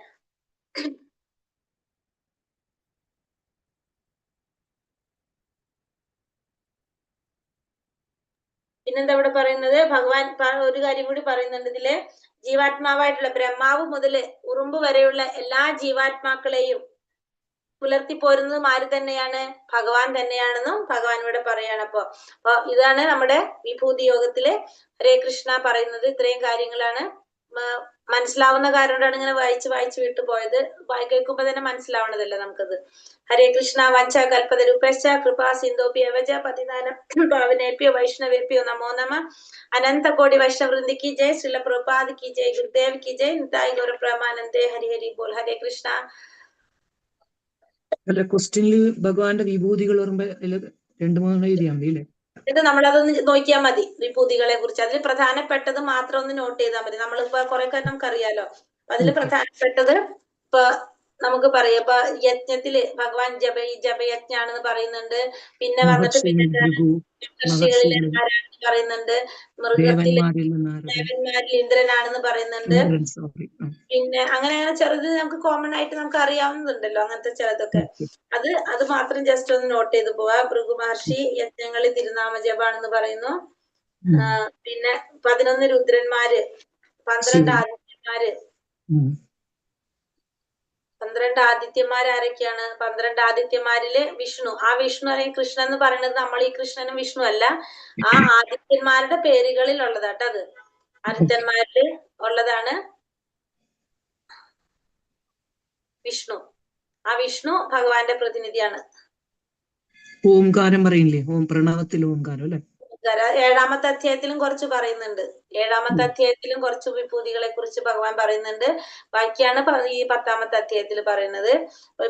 പിന്നെന്താ ഇവിടെ പറയുന്നത്? ഭഗവാൻ ഒരു കാര്യം കൂടി പറയുന്നുണ്ട് ഇതില്. ജീവാത്മാവായിട്ടുള്ള ബ്രഹ്മാവ് മുതല് ഉറുമ്പ് വരെയുള്ള എല്ലാ ജീവാത്മാക്കളെയും പുലർത്തി പോരുന്നതും ആര് തന്നെയാണ്? ഭഗവാൻ തന്നെയാണെന്നും ഭഗവാൻ ഇവിടെ പറയാണ്. അപ്പൊ ഇതാണ് നമ്മുടെ വിഭൂതി യോഗത്തില് ഹരേ കൃഷ്ണ പറയുന്നത്. ഇത്രയും കാര്യങ്ങളാണ്. മനസ്സിലാവുന്ന കാരണമാണ് ഇങ്ങനെ വായിച്ച് വിട്ടുപോയത്. കേൾക്കുമ്പോ തന്നെ മനസ്സിലാവണതല്ലേ നമുക്കത്. ഹരേ കൃഷ്ണ. വഞ്ച കൽപതരൂപശ്ച കൃപാ സിന്ധോപി അവജ പതിനാനം പാവനേഭ്യോ വൈഷ്ണവേഭ്യോ നമോ നമ. അനന്ത കോടി വൈഷ്ണവൃന്ദി കി ജയ്. ശ്രീല പ്രഭുപാദ് കി ജയ്. ഗുരുദേവ് കി ജയ്. നിതായ് ഗൗര പ്രമാനന്ദേ. ഹരി ഹരി ബോൾ. ഹരേ കൃഷ്ണ. അല്ല, ക്വസ്റ്റ്യനിൽ ഭഗവാന്റെ വിഭൂതികൾ പറയുമ്പോ അതില് 2-3 എഴുതിയാൽ മതി അല്ലേ? ഇത് നമ്മളതൊന്ന് നോക്കിയാൽ മതി. വിഭൂതികളെ കുറിച്ച് അതിൽ പ്രധാനപ്പെട്ടത് മാത്രം ഒന്ന് നോട്ട് ചെയ്താൽ മതി. നമ്മളിപ്പോ കുറെ കാര്യം നമുക്കറിയാലോ. അതിൽ പ്രധാനപ്പെട്ടത് ഇപ്പൊ നമുക്ക് പറയാം. ഇപ്പൊ യജ്ഞത്തില് ഭഗവാൻ ജപയജ്ഞാണെന്ന് പറയുന്നുണ്ട്. പിന്നെ വന്നിട്ട് പിന്നെ മഹർഷികളിലെ ആരാണെന്ന് പറയുന്നുണ്ട്. മൃഗത്തില് ദേവന്മാരിൽ ഇന്ദ്രനാണെന്ന് പറയുന്നുണ്ട്. പിന്നെ അങ്ങനെ ചെറുത് നമുക്ക് കോമൺ ആയിട്ട് നമുക്ക് അറിയാവുന്നതുണ്ടല്ലോ അങ്ങനത്തെ ചിലതൊക്കെ. അത് മാത്രം ജസ്റ്റ് ഒന്ന് നോട്ട് ചെയ്ത് പോവാ. ഭൃഗു മഹർഷി യജ്ഞങ്ങളിൽ തിരുനാമ ജപാണെന്ന് പറയുന്നു. പിന്നെ 11 രുദ്രന്മാര്, 12 ആദിത്യന്മാര്. 12 ആദിത്യന്മാർ ആരൊക്കെയാണ്? 12 ആദിത്യന്മാരില് വിഷ്ണു. ആ വിഷ്ണു അല്ലെങ്കിൽ കൃഷ്ണൻ എന്ന് പറയുന്നത് നമ്മൾ ഈ കൃഷ്ണനും വിഷ്ണു അല്ല, ആ ആദിത്യന്മാരുടെ പേരുകളിൽ ഉള്ളതാട്ടോ. അത് ആദിത്യന്മാരിൽ ഉള്ളതാണ് വിഷ്ണു. ആ വിഷ്ണു ഭഗവാന്റെ പ്രതിനിധിയാണ്. ഓംകാരം പറയില്ലേ? ഓം പ്രണവത്തിൽ ഓംകാരം അല്ലെ? 7-ാമത്തെ അധ്യായത്തിലും കുറച്ച് പറയുന്നുണ്ട്. 7-ാമത്തെ അധ്യായത്തിലും കുറച്ച് വിഭൂതികളെ കുറിച്ച് ഭഗവാൻ പറയുന്നുണ്ട്. ബാക്കിയാണ് ഈ 10-ാമത്തെ അധ്യായത്തിൽ പറയുന്നത്.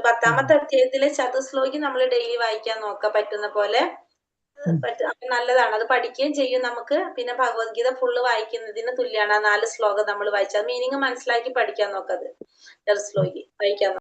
10-ാമത്തെ അധ്യായത്തിലെ ചതുശ്ലോകി നമ്മൾ ഡെയിലി വായിക്കാൻ നോക്കാം പറ്റുന്ന പോലെ. നല്ലതാണ്, അത് പഠിക്കുകയും ചെയ്യും നമുക്ക്. പിന്നെ ഭഗവത്ഗീത ഫുള്ള് വായിക്കുന്നതിന് തുല്യമാണ് ആ 4 ശ്ലോകം നമ്മൾ വായിച്ചത്. മീനിങ് മനസ്സിലാക്കി പഠിക്കാൻ നോക്കത്. ചതുശ്ലോകി വായിക്കാൻ